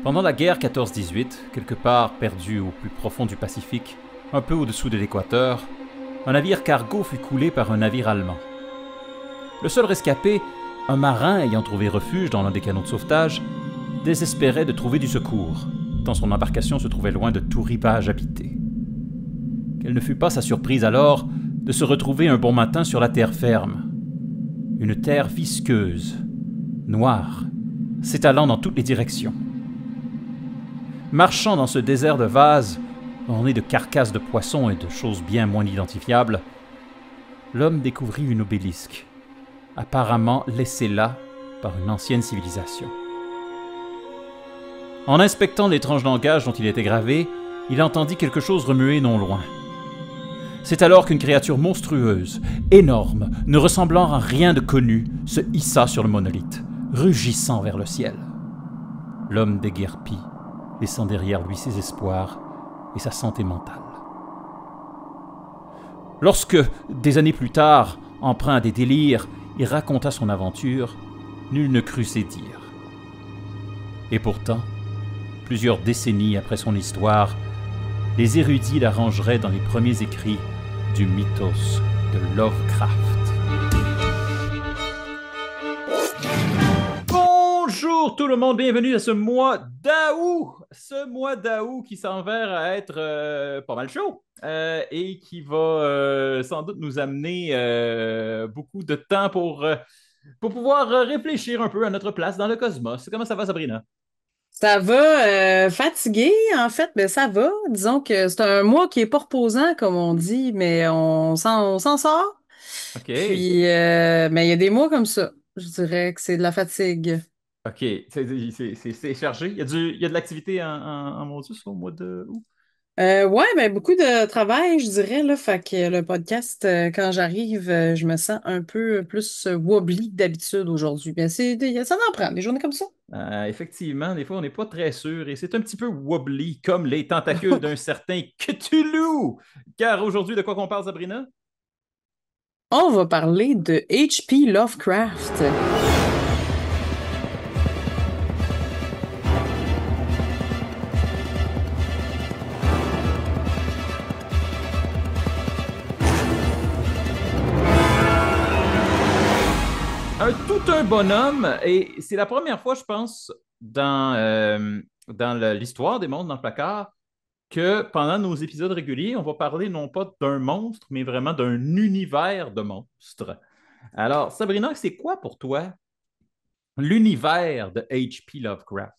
Pendant la guerre 14-18, quelque part perdu au plus profond du Pacifique, un peu au-dessous de l'équateur, un navire cargo fut coulé par un navire allemand. Le seul rescapé, un marin ayant trouvé refuge dans l'un des canots de sauvetage, désespérait de trouver du secours, tant son embarcation se trouvait loin de tout rivage habité. Quelle ne fut pas sa surprise alors de se retrouver un bon matin sur la terre ferme. Une terre visqueuse, noire, s'étalant dans toutes les directions. Marchant dans ce désert de vases, orné de carcasses de poissons et de choses bien moins identifiables, l'homme découvrit une obélisque, apparemment laissée là par une ancienne civilisation. En inspectant l'étrange langage dont il était gravé, il entendit quelque chose remuer non loin. C'est alors qu'une créature monstrueuse, énorme, ne ressemblant à rien de connu, se hissa sur le monolithe, rugissant vers le ciel. L'homme déguerpit, laissant derrière lui ses espoirs et sa santé mentale. Lorsque, des années plus tard, empreint à des délires, il raconta son aventure, nul ne crut ses dires. Et pourtant, plusieurs décennies après son histoire, les érudits la rangeraient dans les premiers écrits du mythos de Lovecraft. Bonjour tout le monde, bienvenue à ce mois d'août! Ce mois d'août qui s'avère à être pas mal chaud et qui va sans doute nous amener beaucoup de temps pour pouvoir réfléchir un peu à notre place dans le cosmos. Comment ça va, Sabrina? Ça va, fatigué en fait, mais ça va. Disons que c'est un mois qui est pas reposant, comme on dit, mais on s'en sort. OK. Puis, mais il y a des mois comme ça. Je dirais que c'est de la fatigue. OK. C'est chargé. Il y a de l'activité en modus au mois de août? Ouais, ben beaucoup de travail, je dirais, là. Fait que le podcast, quand j'arrive, je me sens un peu plus wobbly que d'habitude aujourd'hui. Mais ça en prend, des journées comme ça. Effectivement, des fois, on n'est pas très sûr et c'est un petit peu wobbly comme les tentacules d'un certain Cthulhu. Car aujourd'hui, de quoi qu'on parle, Sabrina? On va parler de H.P. Lovecraft. Tout un bonhomme et c'est la première fois, je pense, dans l'histoire des mondes dans le placard que pendant nos épisodes réguliers, on va parler non pas d'un monstre, mais vraiment d'un univers de monstres. Alors, Sabrina, c'est quoi pour toi l'univers de H.P. Lovecraft?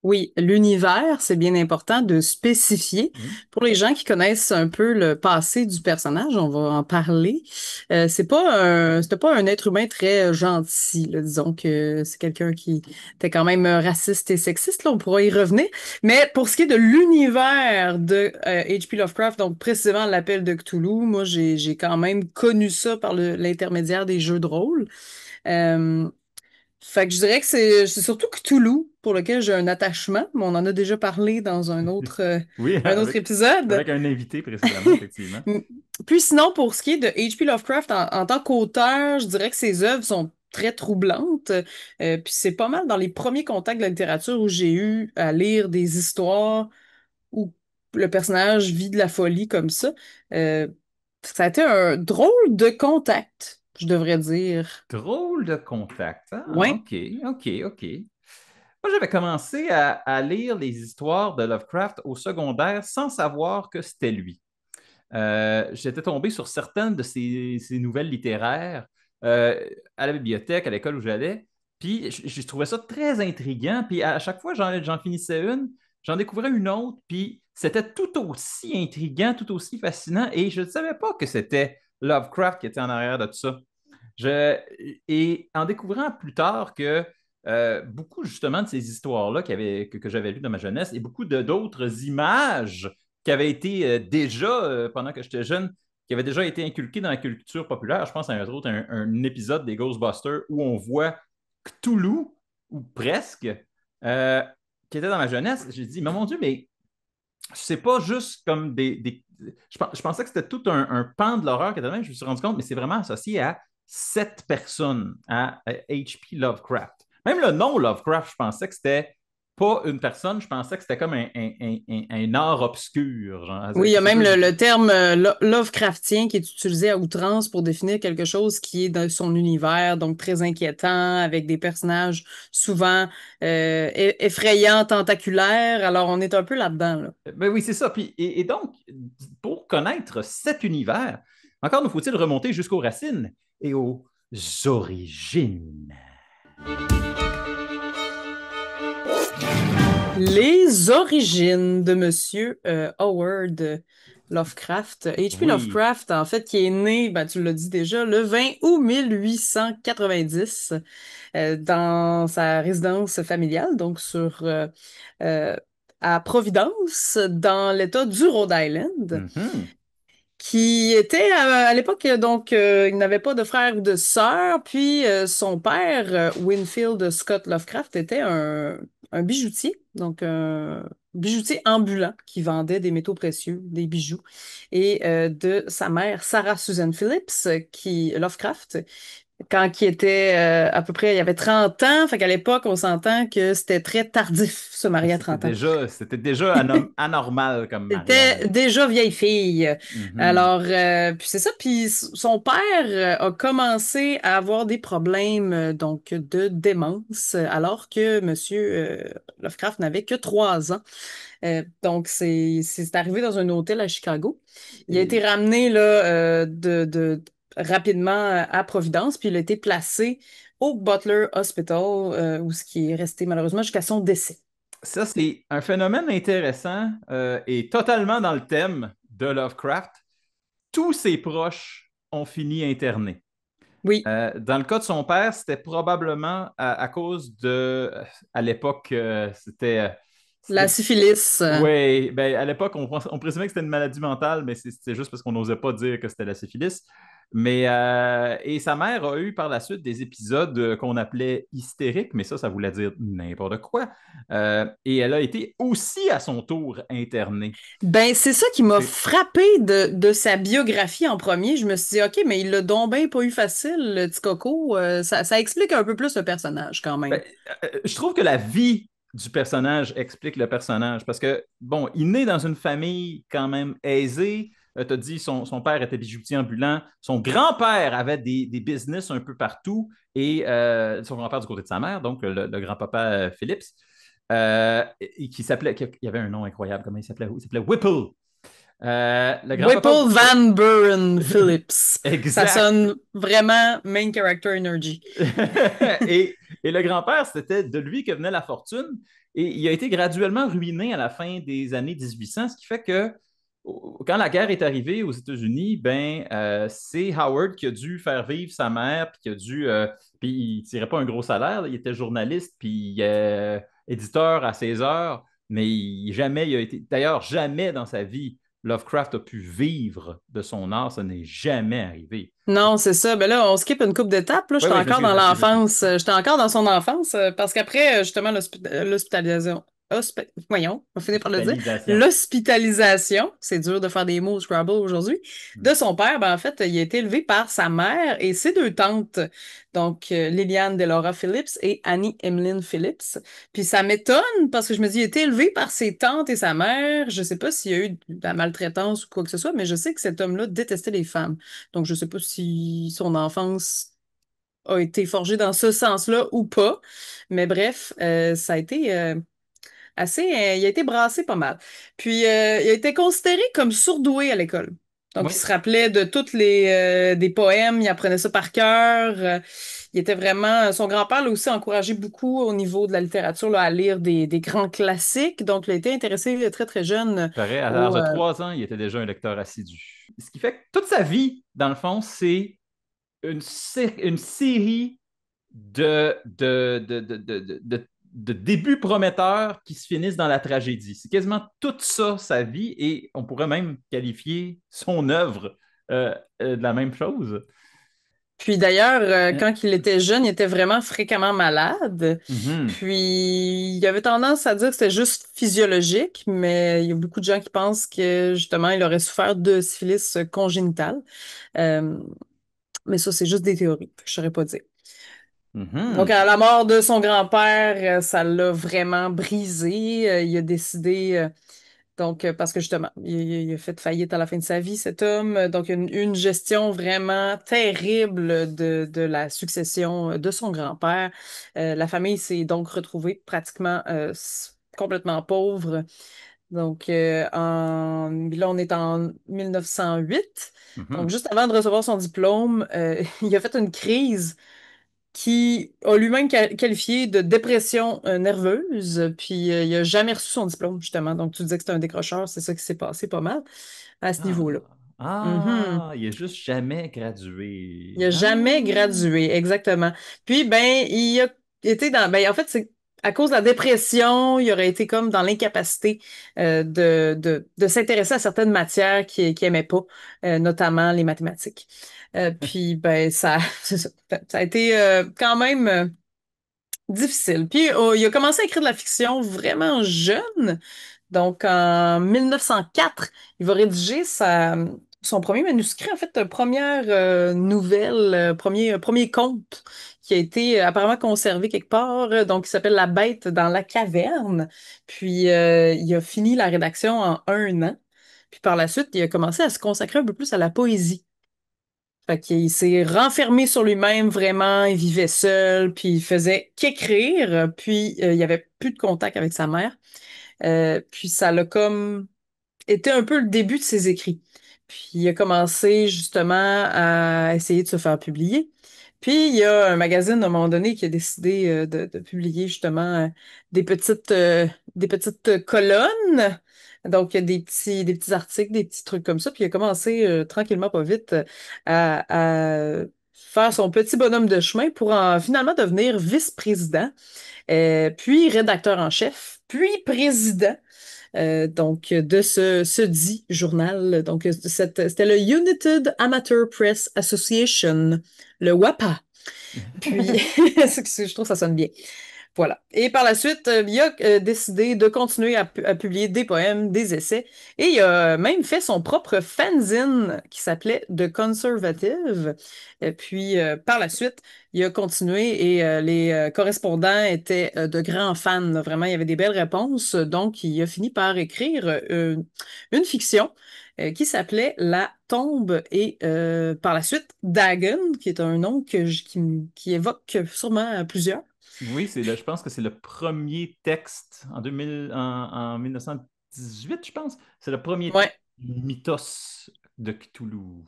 Oui, l'univers, c'est bien important de spécifier. Hmm? Pour les gens qui connaissent un peu le passé du personnage, on va en parler. C'était pas un être humain très gentil, là. Disons que c'est quelqu'un qui était quand même raciste et sexiste, là, on pourra y revenir. Mais pour ce qui est de l'univers de H.P. Lovecraft, donc précisément l'appel de Cthulhu, moi j'ai quand même connu ça par l'intermédiaire des jeux de rôle. Euh, Fait que je dirais que c'est surtout Cthulhu pour lequel j'ai un attachement, mais on en a déjà parlé dans Oui, un autre épisode. avec un invité précédemment, effectivement. Puis sinon, pour ce qui est de H.P. Lovecraft en tant qu'auteur, je dirais que ses œuvres sont très troublantes. Puis c'est pas mal dans les premiers contacts de la littérature où j'ai eu à lire des histoires où le personnage vit de la folie comme ça. Euh, Ça a été un drôle de contact, je devrais dire. Drôle de contact. Ah, Ouais. OK, OK, OK. Moi, j'avais commencé à lire les histoires de Lovecraft au secondaire sans savoir que c'était lui. J'étais tombé sur certaines de ses nouvelles littéraires euh, à la bibliothèque, à l'école où j'allais, puis je trouvais ça très intriguant. Puis à chaque fois, j'en finissais une, j'en découvrais une autre, puis c'était tout aussi intriguant, tout aussi fascinant, et je ne savais pas que c'était Lovecraft qui était en arrière de tout ça. Je, et en découvrant plus tard que beaucoup justement de ces histoires-là que j'avais lues dans ma jeunesse et beaucoup d'autres images qui avaient été déjà, pendant que j'étais jeune, qui avaient déjà été inculquées dans la culture populaire. Je pense à un épisode des Ghostbusters où on voit Cthulhu, ou presque, euh, qui était dans ma jeunesse. J'ai dit, mais mon Dieu, mais c'est pas juste comme je pensais que c'était tout un pan de l'horreur qui était là. Je me suis rendu compte, mais c'est vraiment associé à cette personne, à H.P. Lovecraft. Même le nom Lovecraft, je pensais que c'était pas une personne, je pensais que c'était comme un art obscur. Genre. Oui, il y a C'est même ça, le terme Lovecraftien qui est utilisé à outrance pour définir quelque chose qui est dans son univers, donc très inquiétant, avec des personnages souvent effrayants, tentaculaires. Alors, on est un peu là-dedans, là. ben oui, c'est ça. Puis, et donc, pour connaître cet univers, encore nous faut-il remonter jusqu'aux racines et aux origines. Les origines de Monsieur Howard Lovecraft. H.P. Oui. Lovecraft, en fait, qui est né, ben, tu l'as dit déjà, le 20 août 1890 dans sa résidence familiale, donc euh, à Providence, dans l'État du Rhode Island, Mhm. qui était à l'époque, donc, il n'avait pas de frère ou de sœur, puis son père, Winfield Scott Lovecraft, était un bijoutier, donc un bijoutier ambulant qui vendait des métaux précieux, des bijoux, et de sa mère, Sarah Susan Phillips, qui, Lovecraft, quand il était à peu près, il avait 30 ans, fait qu'à l'époque, on s'entend que c'était très tardif, se marier à 30 ans. C'était déjà anormal comme C'était mariage. déjà vieille fille. Mhm. Alors, puis c'est ça. Puis son père a commencé à avoir des problèmes donc de démence, alors que Monsieur Lovecraft n'avait que 3 ans. Donc, c'est arrivé dans un hôtel à Chicago. Il a été Et ramené là, rapidement à Providence, puis il a été placé au Butler Hospital, où ce qui est resté malheureusement jusqu'à son décès. ça, c'est un phénomène intéressant et totalement dans le thème de Lovecraft. Tous ses proches ont fini internés. Oui, Dans le cas de son père, c'était probablement à cause de, à l'époque, la c'était, syphilis. oui, ben, à l'époque, on présumait que c'était une maladie mentale, mais c'était juste parce qu'on n'osait pas dire que c'était la syphilis. Mais, et sa mère a eu par la suite des épisodes qu'on appelait hystériques, mais ça voulait dire n'importe quoi. Et elle a été aussi à son tour internée. Ben, c'est ça qui m'a C'est, frappé de sa biographie en premier. Je me suis dit, OK, mais il l'a donc bien pas eu facile, le petit coco. Ça explique un peu plus le personnage, quand même. ben, je trouve que la vie du personnage explique le personnage parce que, bon, il naît dans une famille quand même aisée. Tu as dit son père était bijoutier ambulant. Son grand-père avait des business un peu partout et son grand-père du côté de sa mère, donc le grand-papa Phillips, et il y avait un nom incroyable. Comment il s'appelait? Il s'appelait Whipple. Le grand-papa Whipple Whipple. Van Buren Phillips. Ça Exact. sonne vraiment main character energy. Et le grand-père, c'était de lui que venait la fortune. Et il a été graduellement ruiné à la fin des années 1800, ce qui fait que quand la guerre est arrivée aux États-Unis, c'est Howard qui a dû faire vivre sa mère, puis qui a dû, puis il tirait pas un gros salaire, là, il était journaliste, puis éditeur à ses heures, mais jamais il a été, d'ailleurs jamais dans sa vie, Lovecraft a pu vivre de son art, ça n'est jamais arrivé. Non, c'est ça. Ben là, on skip une coupe d'étapes. Là, Oui, j'étais oui, encore dans je m'excuse, je m'excuse. l'enfance. J'étais encore dans son enfance parce qu'après, justement, l'hospitalisation. Voyons, on finit par le dire. Hospitalisation. L'hospitalisation, c'est dur de faire des mots au Scrabble aujourd'hui, de son père, ben en fait, il a été élevé par sa mère et ses deux tantes, donc Liliane Delora Phillips et Annie Emmeline Phillips. Puis ça m'étonne parce que je me dis, il a été élevé par ses tantes et sa mère. Je sais pas s'il y a eu de la maltraitance ou quoi que ce soit, mais je sais que cet homme-là détestait les femmes. Donc, je sais pas si son enfance a été forgée dans ce sens-là ou pas. Mais bref, ça a été assez. Il a été brassé pas mal. Puis, il a été considéré comme surdoué à l'école. Donc, il Oui, se rappelait de toutes les des poèmes, il apprenait ça par cœur. Il était vraiment. Son grand-père l'a aussi encouragé beaucoup au niveau de la littérature là, à lire des grands classiques. Donc, il a été intéressé très, très jeune pareil, à l'âge au. de 3 ans, il était déjà un lecteur assidu. Ce qui fait que toute sa vie, dans le fond, c'est une série de débuts prometteurs qui se finissent dans la tragédie. C'est quasiment toute ça, sa vie, et on pourrait même qualifier son œuvre de la même chose. Puis d'ailleurs, Euh, quand il était jeune, il était vraiment fréquemment malade. mhm. Puis il avait tendance à dire que c'était juste physiologique, mais il y a beaucoup de gens qui pensent que justement, il aurait souffert de syphilis congénitale. Euh, mais ça, c'est juste des théories. Je saurais pas dire. Donc, Mhm. à la mort de son grand-père, ça l'a vraiment brisé. Il a décidé, parce que justement, il a fait faillite à la fin de sa vie, cet homme. Donc, une gestion vraiment terrible de la succession de son grand-père. La famille s'est donc retrouvée pratiquement complètement pauvre. Donc, là, on est en 1908. Donc, Mhm. juste avant de recevoir son diplôme, il a fait une crise qui a lui-même qualifié de dépression nerveuse, puis il a jamais reçu son diplôme, justement. Donc, tu disais que c'était un décrocheur, c'est ça qui s'est passé pas mal à ce niveau-là. Ah. Mhm. Ah, il est juste jamais gradué. Il a jamais Ah. gradué, exactement. Puis, ben, il a été en fait, c'est à cause de la dépression, il aurait été comme dans l'incapacité de s'intéresser à certaines matières qu'il aimait pas, notamment les mathématiques. Puis, ben, c'est ça, ça a été quand même difficile. Puis, il a commencé à écrire de la fiction vraiment jeune. Donc, en 1904, il va rédiger son premier manuscrit, en fait, première nouvelle, premier conte qui a été apparemment conservé quelque part, donc il s'appelle La Bête dans la caverne. Puis, il a fini la rédaction en 1 an. Puis, par la suite, il a commencé à se consacrer un peu plus à la poésie. Fait qu'il s'est renfermé sur lui-même vraiment, il vivait seul, puis il faisait qu'écrire, puis il y avait plus de contact avec sa mère. Puis ça l'a comme été un peu le début de ses écrits. Puis il a commencé justement à essayer de se faire publier. Puis il y a un magazine à un moment donné qui a décidé de publier justement des petites colonnes. Donc il y a des petits articles, des petits trucs comme ça. Puis il a commencé tranquillement, pas vite, à faire son petit bonhomme de chemin pour finalement devenir vice-président, puis rédacteur en chef, puis président de ce dit journal. Donc, c'était le United Amateur Press Association, le WAPA. Puis, je trouve que ça sonne bien. Voilà. Et par la suite, il a décidé de continuer à publier des poèmes, des essais, et il a même fait son propre fanzine qui s'appelait The Conservative. Et puis, par la suite, il a continué et les correspondants étaient de grands fans, là. Vraiment, il y avait des belles réponses. Donc, il a fini par écrire une fiction qui s'appelait La Tombe et par la suite Dagon, qui est un nom qui évoque sûrement plusieurs. Oui, je pense que c'est le premier texte en 2000, en 1918, je pense. C'est le premier texte Ouais. mythos de Cthulhu.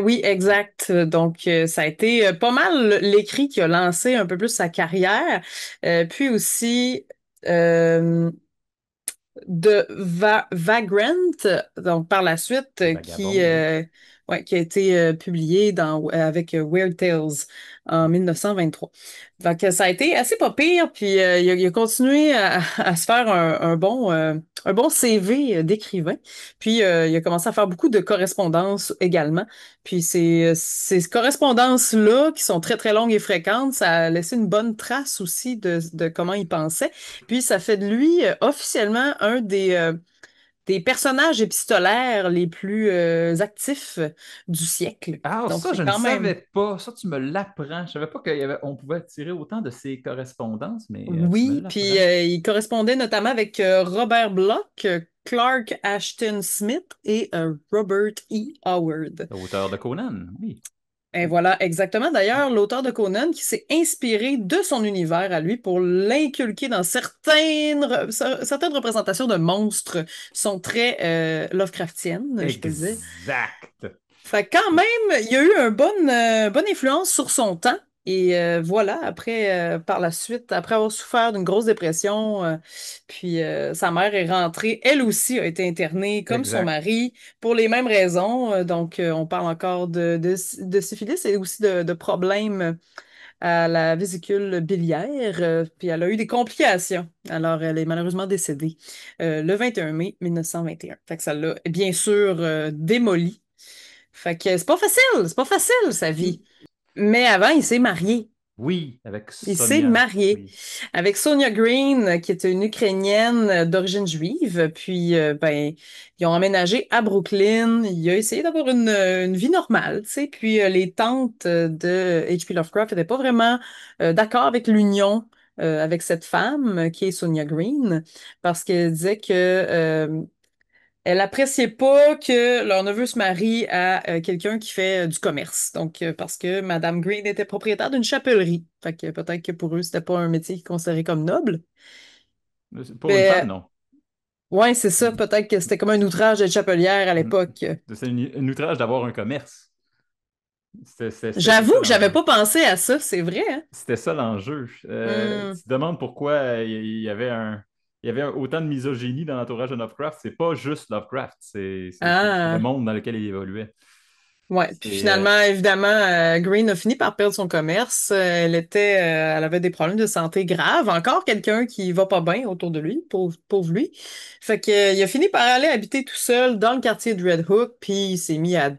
Oui, exact. Donc, ça a été pas mal l'écrit qui a lancé un peu plus sa carrière. Puis aussi, euh, de Vagrant, donc par la suite, Vagabond, oui. ouais, qui a été publié avec Weird Tales en 1923. Donc, ça a été assez pas pire, puis il a continué à se faire un bon CV d'écrivain. Puis, il a commencé à faire beaucoup de correspondances également. Puis, ces correspondances-là, qui sont très, très longues et fréquentes, ça a laissé une bonne trace aussi de comment il pensait. Puis ça fait de lui officiellement un des personnages épistolaires les plus actifs du siècle. Ah, Donc ça, c'est je ne quand même, savais pas. Ça, tu me l'apprends. Je savais pas on pouvait tirer autant de ces correspondances, mais tu me oui. Puis l'apprends. il correspondait notamment avec Robert Bloch, Clark Ashton Smith et Robert E. Howard. L'auteur de Conan, oui. Et voilà, exactement. D'ailleurs, l'auteur de Conan qui s'est inspiré de son univers à lui pour l'inculquer dans certaines représentations de monstres sont très Lovecraftiennes, je te disais. Exact. Fait que quand même, il y a eu une bonne influence sur son temps. Et voilà, après, par la suite, après avoir souffert d'une grosse dépression, puis sa mère est rentrée, elle aussi a été internée comme son Exact. mari pour les mêmes raisons. Donc, on parle encore de syphilis et aussi de problèmes à la vésicule biliaire. Puis elle a eu des complications. Alors, elle est malheureusement décédée le 21 mai 1921. Fait que ça l'a bien sûr démolie. Fait que c'est pas facile sa vie. Mais avant, il s'est marié. Oui, avec Il s'est Sonia. marié Oui. avec Sonia Green, qui est une Ukrainienne d'origine juive. Puis, ben, ils ont emménagé à Brooklyn. Il a essayé d'avoir une vie normale, tu sais. Puis, les tantes de H.P. Lovecraft n'étaient pas vraiment d'accord avec l'union avec cette femme, qui est Sonia Green, parce qu'elle disait que elle appréciait pas que leur neveu se marie à quelqu'un qui fait du commerce. Donc, parce que Madame Green était propriétaire d'une chapellerie. Fait que peut-être que pour eux, c'était pas un métier qu'ils considéraient comme noble. Pour une femme, Mais, non. ouais, c'est ça. Peut-être que c'était comme un outrage d'être chapelière à Mm. l'époque. C'est un outrage d'avoir un commerce. C'était J'avoue ça que j'avais l'enjeu. pas pensé à ça, c'est vrai, hein? C'était ça l'enjeu. Hmm. Tu te demandes pourquoi il y avait autant de misogynie dans l'entourage de Lovecraft. C'est pas juste Lovecraft, c'est le Ah, monde dans lequel il évoluait. ouais. Puis C'est, finalement, évidemment, Green a fini par perdre son commerce. Elle avait des problèmes de santé graves. Encore quelqu'un qui va pas bien autour de lui, pauvre lui. Fait que, il a fini par aller habiter tout seul dans le quartier de Red Hook, puis il s'est mis à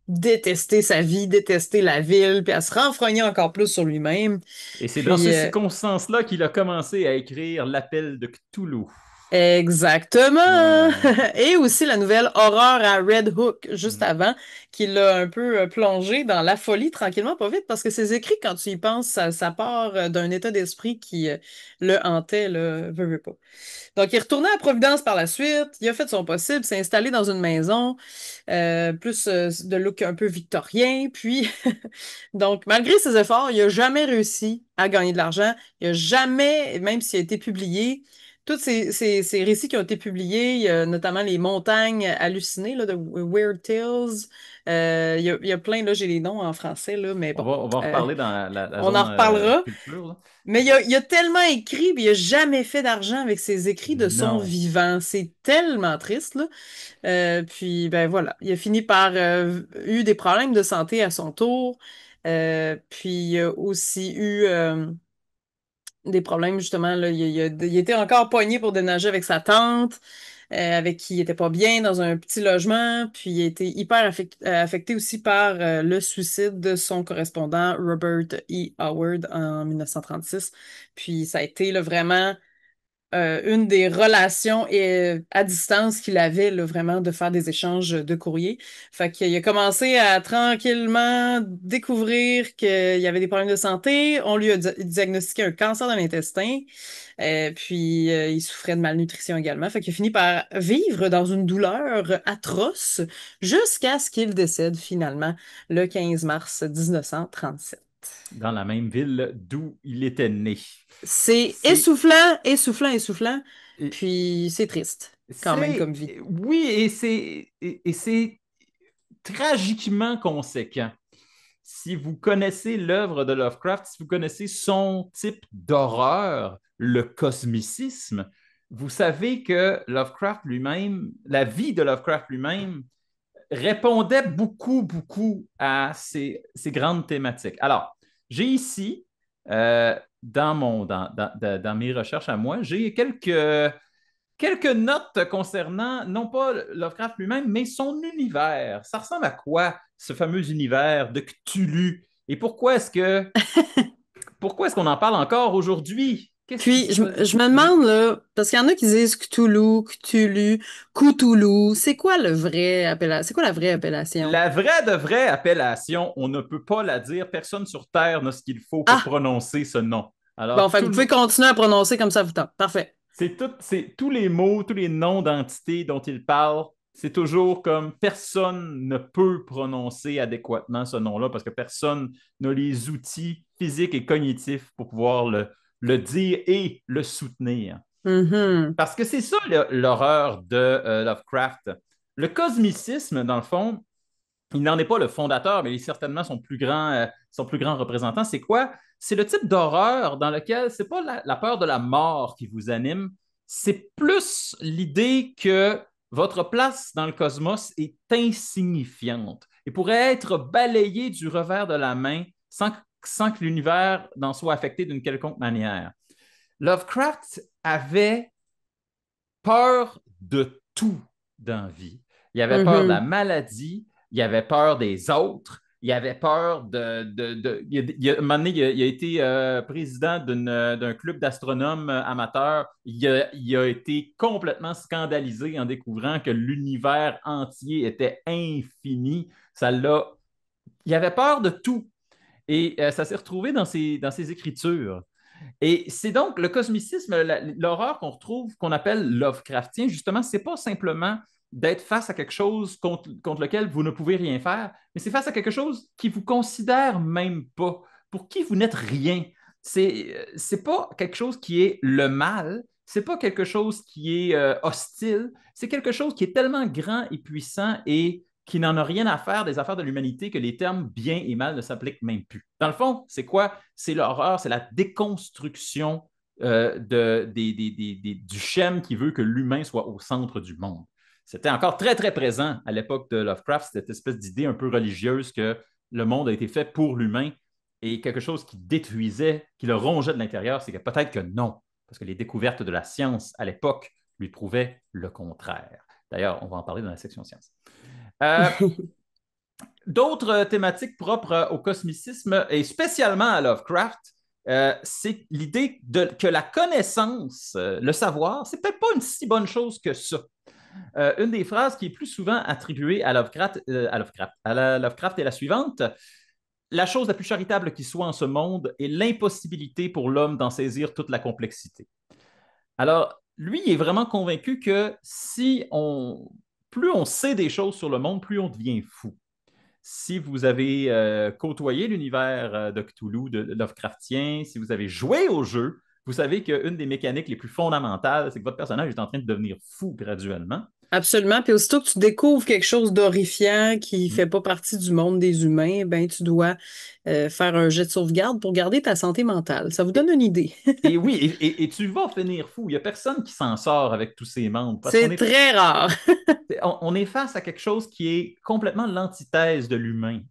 détester sa vie, détester la ville, puis à se renfrogner encore plus sur lui-même. et c'est dans Puis, ces circonstances-là qu'il a commencé à écrire L'Appel de Cthulhu. exactement! Ouais. Et aussi la nouvelle Horreur à Red Hook, juste Mm. avant, qui l'a un peu plongé dans la folie tranquillement, pas vite, parce que ses écrits, quand tu y penses, ça part d'un état d'esprit qui le hantait, là, veut pas. Donc, il est retourné à Providence par la suite, il a fait son possible, s'est installé dans une maison, plus de look un peu victorien, puis, donc, malgré ses efforts, il a jamais réussi à gagner de l'argent, il a jamais, même s'il a été publié, tous ces récits qui ont été publiés, il y a notamment les montagnes hallucinées là, de Weird Tales. Il y a plein, là, j'ai les noms en français, là, mais bon, On va en reparler dans la on en zone reparlera. culture, là. Mais il a tellement écrit, puis il a jamais fait d'argent avec ses écrits de son Non. vivant. C'est tellement triste, là. Puis, ben voilà, il a fini par eu des problèmes de santé à son tour. Puis, il a aussi eu des problèmes, justement, là. Il était encore poigné pour dénager avec sa tante, avec qui il était pas bien dans un petit logement. Puis il a été hyper affecté aussi par le suicide de son correspondant Robert E. Howard en 1936. Puis ça a été là, vraiment une des relations à distance qu'il avait, là, vraiment, de faire des échanges de courrier. Fait qu'il a commencé à tranquillement découvrir qu'il y avait des problèmes de santé. On lui a diagnostiqué un cancer de l'intestin. Puis, il souffrait de malnutrition également. Fait qu'il a fini par vivre dans une douleur atroce jusqu'à ce qu'il décède finalement le 15 mars 1937. Dans la même ville d'où il était né. C'est C'est essoufflant, essoufflant, essoufflant. et Puis c'est triste, quand même, c'est comme vie. oui et c'est tragiquement conséquent. Si vous connaissez l'œuvre de Lovecraft, si vous connaissez son type d'horreur, le cosmicisme, vous savez que Lovecraft lui-même, la vie de Lovecraft lui-même, répondait beaucoup à ces grandes thématiques. Alors, j'ai ici, dans mes recherches à moi, j'ai quelques notes concernant, non pas Lovecraft lui-même, mais son univers. Ça ressemble à quoi, ce fameux univers de Cthulhu? Et pourquoi est-ce qu'on en parle encore aujourd'hui? Qu'est-ce qui Puis, se passe? je me Oui. demande, là, parce qu'il y en a qui disent Cthulhu, Cthulhu, Cthulhu. C'est quoi le vrai appellation? C'est quoi la vraie appellation? La vraie de vraie appellation, on ne peut pas la dire. Personne sur Terre n'a ce qu'il faut pour Ah! prononcer ce nom. Bon, Alors, fait que vous pouvez continuer à prononcer comme ça vous tente. Parfait. c'est tous les mots, tous les noms d'entités dont il parle. C'est toujours comme personne ne peut prononcer adéquatement ce nom-là parce que personne n'a les outils physiques et cognitifs pour pouvoir le dire et le soutenir. Mhm. Parce que c'est ça l'horreur de Lovecraft. Le cosmicisme, dans le fond, il n'en est pas le fondateur, mais il est certainement son plus grand représentant. C'est quoi? C'est le type d'horreur dans lequel c'est pas la peur de la mort qui vous anime, c'est plus l'idée que votre place dans le cosmos est insignifiante et pourrait être balayée du revers de la main sans que l'univers n'en soit affecté d'une quelconque manière. Lovecraft avait peur de tout dans la vie. Il avait peur de la Mhm. maladie, il avait peur des autres, Il avait peur un moment donné, il a été président d'un club d'astronomes amateurs. Il a été complètement scandalisé en découvrant que l'univers entier était infini. Il avait peur de tout. Et ça s'est retrouvé dans ses écritures. Et c'est donc le cosmicisme, l'horreur qu'on retrouve, qu'on appelle Lovecraftien, justement, c'est pas simplement d'être face à quelque chose contre lequel vous ne pouvez rien faire, mais c'est face à quelque chose qui vous considère même pas, pour qui vous n'êtes rien. C'est pas quelque chose qui est le mal, c'est pas quelque chose qui est hostile, c'est quelque chose qui est tellement grand et puissant et qui n'en a rien à faire des affaires de l'humanité que les termes bien et mal ne s'appliquent même plus. Dans le fond, c'est quoi? C'est l'horreur, c'est la déconstruction du schème qui veut que l'humain soit au centre du monde. C'était encore très, très présent à l'époque de Lovecraft, cette espèce d'idée un peu religieuse que le monde a été fait pour l'humain et quelque chose qui détruisait, qui le rongeait de l'intérieur, c'est que peut-être que non, parce que les découvertes de la science à l'époque lui prouvaient le contraire. D'ailleurs, on va en parler dans la section sciences. Euh, D'autres thématiques propres au cosmicisme et spécialement à Lovecraft, c'est l'idée que la connaissance, le savoir, c'est peut-être pas une si bonne chose que ça. Une des phrases qui est plus souvent attribuée à Lovecraft est la suivante. La chose la plus charitable qui soit en ce monde est l'impossibilité pour l'homme d'en saisir toute la complexité. Alors, lui, il est vraiment convaincu que plus on sait des choses sur le monde, plus on devient fou. Si vous avez côtoyé l'univers de Cthulhu, de Lovecraftien, si vous avez joué au jeu, vous savez qu'une des mécaniques les plus fondamentales, c'est que votre personnage est en train de devenir fou graduellement. Absolument. Puis aussitôt que tu découvres quelque chose d'horrifiant qui fait pas partie du monde des humains, ben tu dois faire un jet de sauvegarde pour garder ta santé mentale. Ça vous donne Et, une idée. et oui, et tu vas finir fou. Il n'y a personne qui s'en sort avec tous ses membres parce C'est très rare. on est face à quelque chose qui est complètement l'antithèse de l'humain.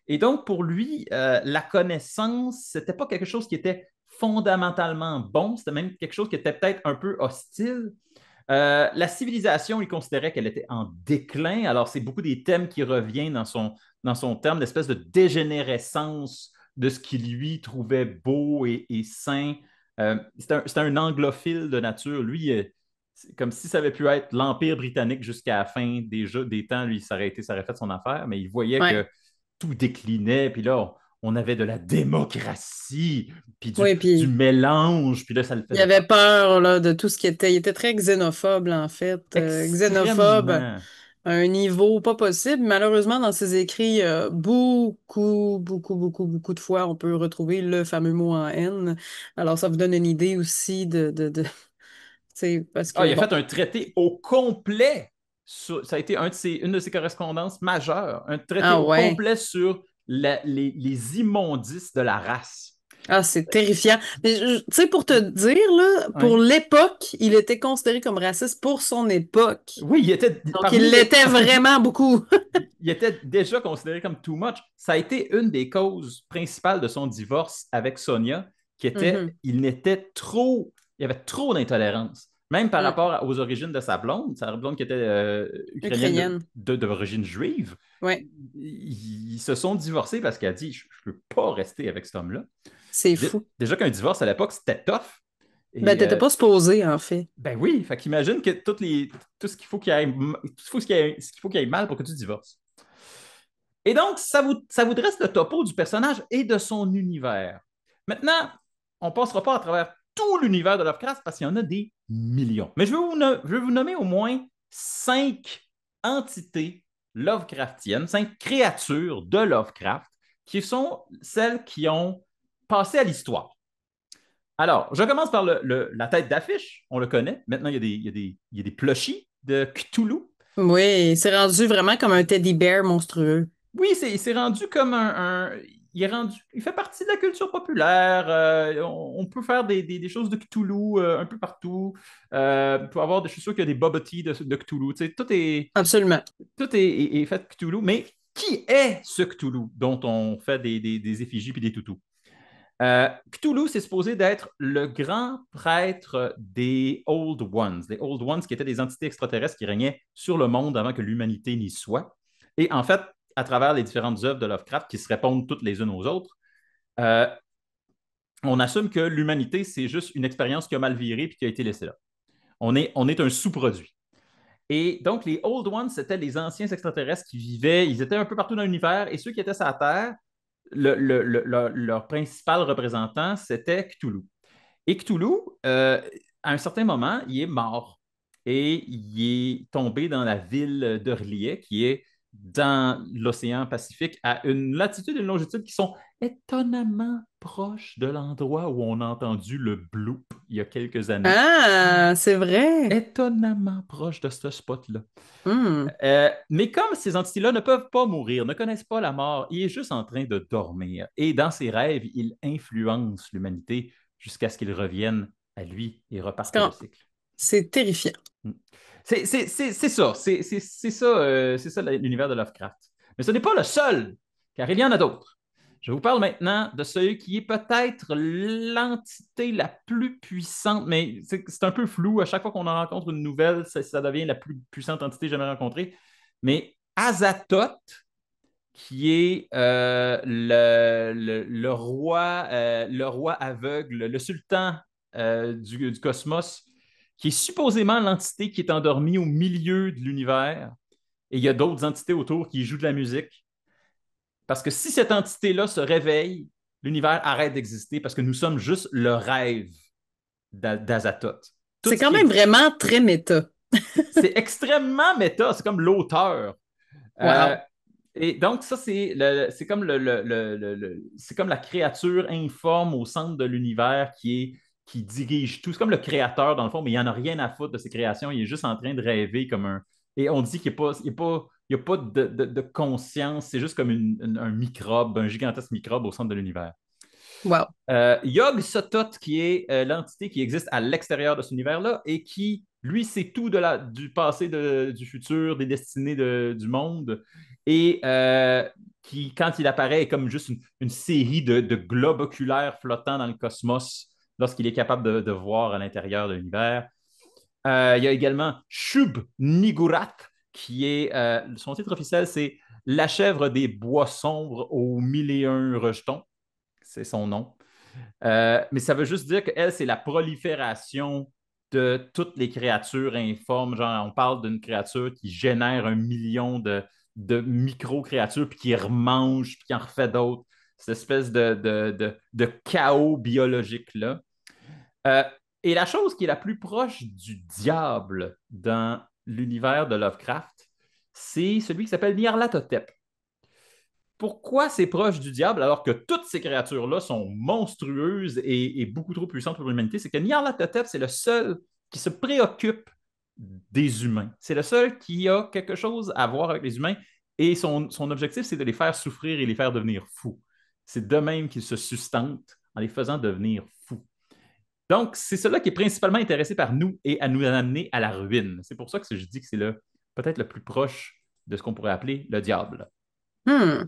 Et donc, pour lui, la connaissance, c'était pas quelque chose qui était fondamentalement bon, c'était même quelque chose qui était peut-être un peu hostile. La civilisation, il considérait qu'elle était en déclin. Alors, c'est beaucoup des thèmes qui reviennent dans son terme d'espèce de dégénérescence de ce qu'il lui trouvait beau et sain. C'est un anglophile de nature. Lui, c'est comme si ça avait pu être l'Empire britannique jusqu'à la fin des temps. Lui, ça aurait fait son affaire, mais il voyait Ouais. que tout déclinait. Puis là, on avait de la démocratie, puis Oui, du puis mélange. Puis là, ça le il faisait avait peur. peur là, de tout ce qui était. Il était très xénophobe, là, en fait. Xénophobe Extrêmement. à un niveau pas possible. Malheureusement, dans ses écrits, beaucoup de fois, on peut retrouver le fameux mot en haine. Alors, ça vous donne une idée aussi tu sais, parce Ah, que, il a bon, fait un traité au complet. Ça a été une de ses correspondances majeures. Un traité ah au ouais. complet sur les immondices de la race. Ah, c'est terrifiant. Mais tu sais, pour te dire, là, pour Oui, l'époque, il était considéré comme raciste pour son époque. oui, il était Donc, parmi il les. l'était vraiment beaucoup. Il était déjà considéré comme too much. Ça a été une des causes principales de son divorce avec Sonia, qui était Mhm. il y avait trop d'intolérance. Même par Mm. rapport aux origines de sa blonde qui était ukrainienne Ukrainienne. d'origine juive. Ouais, Ils se sont divorcés parce qu'elle a dit: je ne peux pas rester avec cet homme-là. c'est fou. Déjà qu'un divorce à l'époque, c'était tough. Ben, Et t'étais pas supposé, en fait. ben oui, fait qu'imagine que tout ce qu'il faut qu'il y ait, ce qu'il faut qu'il y ait mal pour que tu divorces. Et donc, ça vous dresse le topo du personnage et de son univers. Maintenant, on ne passera pas à travers tout l'univers de Lovecraft parce qu'il y en a des millions. Mais je vais vous nommer au moins 5 entités Lovecraftiennes, 5 créatures de Lovecraft qui sont celles qui ont passé à l'histoire. Alors, je commence par la tête d'affiche. On le connaît. Maintenant, il y a des plushies de Cthulhu. Oui, c'est rendu vraiment comme un teddy bear monstrueux. Oui, il s'est rendu comme il fait partie de la culture populaire. On peut faire des choses de Cthulhu un peu partout. On peut avoir, je suis sûr qu'il y a des bubble tea de Cthulhu. Tu sais, Absolument. tout est fait de Cthulhu. Mais qui est ce Cthulhu dont on fait des effigies et des toutous? Cthulhu, c'est supposé d'être le grand prêtre des Old Ones. Les Old Ones qui étaient des entités extraterrestres qui régnaient sur le monde avant que l'humanité n'y soit. Et en fait, à travers les différentes œuvres de Lovecraft qui se répondent toutes les unes aux autres, euh, on assume que l'humanité, c'est juste une expérience qui a mal viré puis qui a été laissée là. On est un sous-produit. Et donc, les Old Ones, c'était les anciens extraterrestres qui vivaient, ils étaient un peu partout dans l'univers, et ceux qui étaient sur la Terre, leur principal représentant, c'était Cthulhu. Et Cthulhu, à un certain moment, il est mort et il est tombé dans la ville d'Orlier, qui est dans l'océan Pacifique, à une latitude et une longitude qui sont étonnamment proches de l'endroit où on a entendu le bloop il y a quelques années. Ah, c'est vrai. Étonnamment proche de ce spot-là. Hmm. Mais comme ces entités-là ne peuvent pas mourir, ne connaissent pas la mort, il est juste en train de dormir. Et dans ses rêves, il influence l'humanité jusqu'à ce qu'il revienne à lui et C'est reparte le quand- cycle. c'est terrifiant. Mm. C'est ça, c'est ça l'univers de Lovecraft. Mais ce n'est pas le seul, car il y en a d'autres. Je vous parle maintenant de celui qui est peut-être l'entité la plus puissante, mais c'est un peu flou. À chaque fois qu'on en rencontre une nouvelle, ça devient la plus puissante entité jamais rencontrée. Mais Azathoth, qui est le roi aveugle, le sultan du cosmos, qui est supposément l'entité qui est endormie au milieu de l'univers. Et il y a d'autres entités autour qui jouent de la musique. Parce que si cette entité-là se réveille, l'univers arrête d'exister parce que nous sommes juste le rêve d'Azathoth. Tout C'est ce quand qui même existe, vraiment très méta. c'est extrêmement méta, c'est comme l'auteur. Euh, Wow. et donc, ça, c'est comme, c'est comme la créature informe au centre de l'univers qui dirige tout. C'est comme le créateur, dans le fond, mais il n'y en a rien à foutre de ses créations. Il est juste en train de rêver comme un. Et on dit qu'il n'y a pas, il y a pas de conscience. C'est juste comme un microbe, un gigantesque microbe au centre de l'univers. Wow. Yog Sothoth, qui est l'entité qui existe à l'extérieur de cet univers-là et qui, lui, sait tout du passé, du futur, des destinées du monde. Et qui, quand il apparaît, est comme juste une série de globes oculaires flottant dans le cosmos lorsqu'il est capable de voir à l'intérieur de l'univers. Il y a également Shub Nigurath, qui est, son titre officiel, c'est La chèvre des bois sombres aux mille et un rejetons. C'est son nom. Mais ça veut juste dire qu'elle, c'est la prolifération de toutes les créatures informes. Genre, on parle d'une créature qui génère 1 million de micro-créatures, puis qui remange, puis qui en refait d'autres. Cette espèce de chaos biologique-là. Euh, et la chose qui est la plus proche du diable dans l'univers de Lovecraft, c'est celui qui s'appelle Nyarlathotep. Pourquoi c'est proche du diable alors que toutes ces créatures-là sont monstrueuses et beaucoup trop puissantes pour l'humanité? C'est que Nyarlathotep, c'est le seul qui se préoccupe des humains. C'est le seul qui a quelque chose à voir avec les humains et son objectif, c'est de les faire souffrir et les faire devenir fous. C'est de même qu'il se sustente en les faisant devenir fous. Donc, c'est cela qui est principalement intéressé par nous et à nous amener à la ruine. C'est pour ça que je dis que c'est peut-être le plus proche de ce qu'on pourrait appeler le diable. Hmm.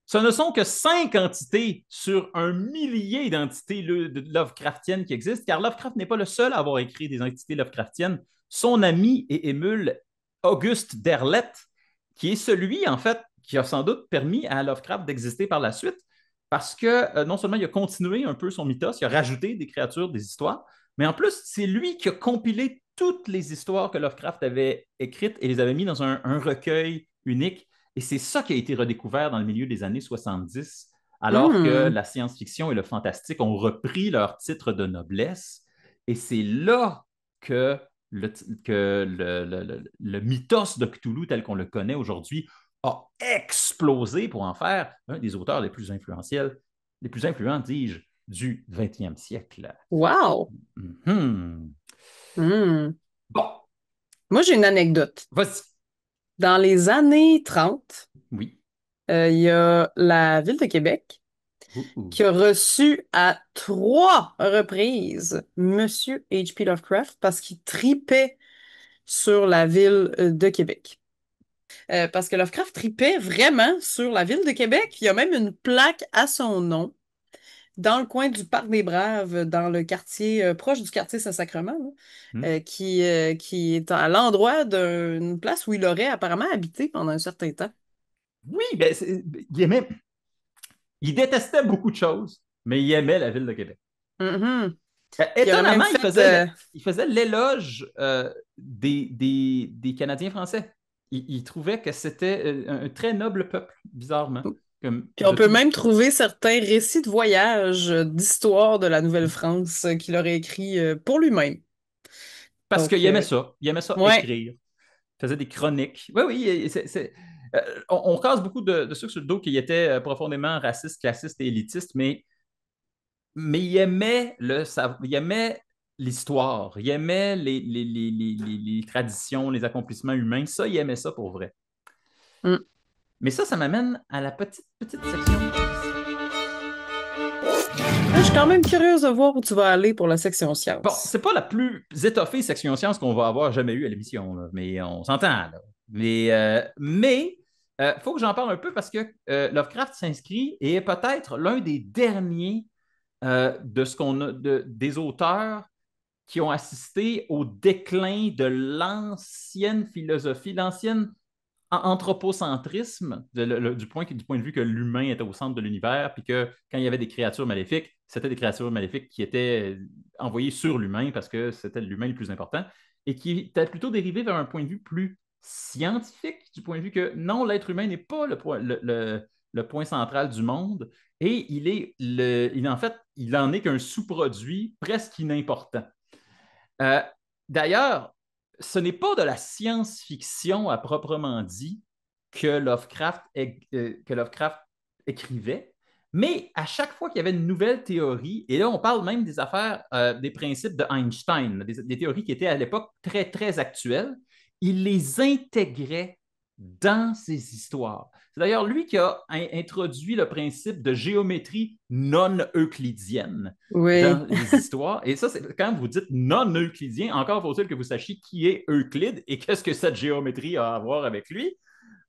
Ce ne sont que 5 entités sur 1 millier d'entités Lovecraftiennes qui existent, car Lovecraft n'est pas le seul à avoir écrit des entités Lovecraftiennes. Son ami et émule Auguste Derleth, qui est celui, en fait, qui a sans doute permis à Lovecraft d'exister par la suite, parce que non seulement il a continué un peu son mythos, il a rajouté des créatures, des histoires, mais en plus, c'est lui qui a compilé toutes les histoires que Lovecraft avait écrites et les avait mis dans un recueil unique. Et c'est ça qui a été redécouvert dans le milieu des années 70, alors que Hmm. la science-fiction et le fantastique ont repris leur titre de noblesse. Et c'est là que le mythos de Cthulhu tel qu'on le connaît aujourd'hui a explosé pour en faire un des auteurs les plus influentiels, les plus influents, dis-je, du 20e siècle. Wow. Mhm. Hmm. Bon, Moi, j'ai une anecdote. vas-y. Dans les années 30, Oui. il y a la ville de Québec Ouh, ouh. qui a reçu à 3 reprises Monsieur H.P. Lovecraft parce qu'il tripait sur la ville de Québec. Parce que Lovecraft tripait vraiment sur la ville de Québec. Il y a même une plaque à son nom dans le coin du Parc des Braves, dans le quartier proche du quartier Saint-Sacrement, Hmm. là, qui est à l'endroit d'une place où il aurait apparemment habité pendant un certain temps. Oui, ben, il détestait beaucoup de choses, mais il aimait la ville de Québec. Mhm. Puis il aurait même Étonnamment, fait. il faisait l'éloge des Canadiens français. Il trouvait que c'était un très noble peuple, bizarrement. Comme Puis on de peut tout. même trouver certains récits de voyage, d'histoire de la Nouvelle-France qu'il aurait écrit pour lui-même. Parce Donc, qu'il aimait ça. Il aimait ça ouais. écrire. Il faisait des chroniques. Oui, oui, on casse beaucoup de sucre sur le dos qu'il était profondément raciste, classiste et élitiste, mais il aimait l'histoire, il aimait les traditions, les accomplissements humains. Ça, il aimait ça pour vrai. Mm. Mais ça m'amène à la petite section ici. Je suis quand même curieuse de voir où tu vas aller pour la section Bon, science. c'est pas la plus étoffée section science qu'on va avoir jamais eue à l'émission, là, mais on s'entend, là. Mais faut que j'en parle un peu parce que Lovecraft s'inscrit et est peut-être l'un des derniers de ce qu'on a des auteurs qui ont assisté au déclin de l'ancienne philosophie, l'ancienne anthropocentrisme, du point de vue que l'humain était au centre de l'univers, puis que quand il y avait des créatures maléfiques, c'était des créatures maléfiques qui étaient envoyées sur l'humain parce que c'était l'humain le plus important, et qui était plutôt dérivé vers un point de vue plus scientifique, du point de vue que non, l'être humain n'est pas le point central du monde, et en fait, il en est qu'un sous-produit presque inimportant. Euh, D'ailleurs, ce n'est pas de la science-fiction à proprement dit que Lovecraft écrivait, mais à chaque fois qu'il y avait une nouvelle théorie, et là on parle même des affaires, des principes de Einstein, des théories qui étaient à l'époque très, très actuelles, il les intégrait dans ses histoires. C'est d'ailleurs lui qui a introduit le principe de géométrie non euclidienne Oui. dans les histoires. Et ça, c'est quand vous dites non euclidien, encore faut-il que vous sachiez qui est Euclide et qu'est-ce que cette géométrie a à voir avec lui.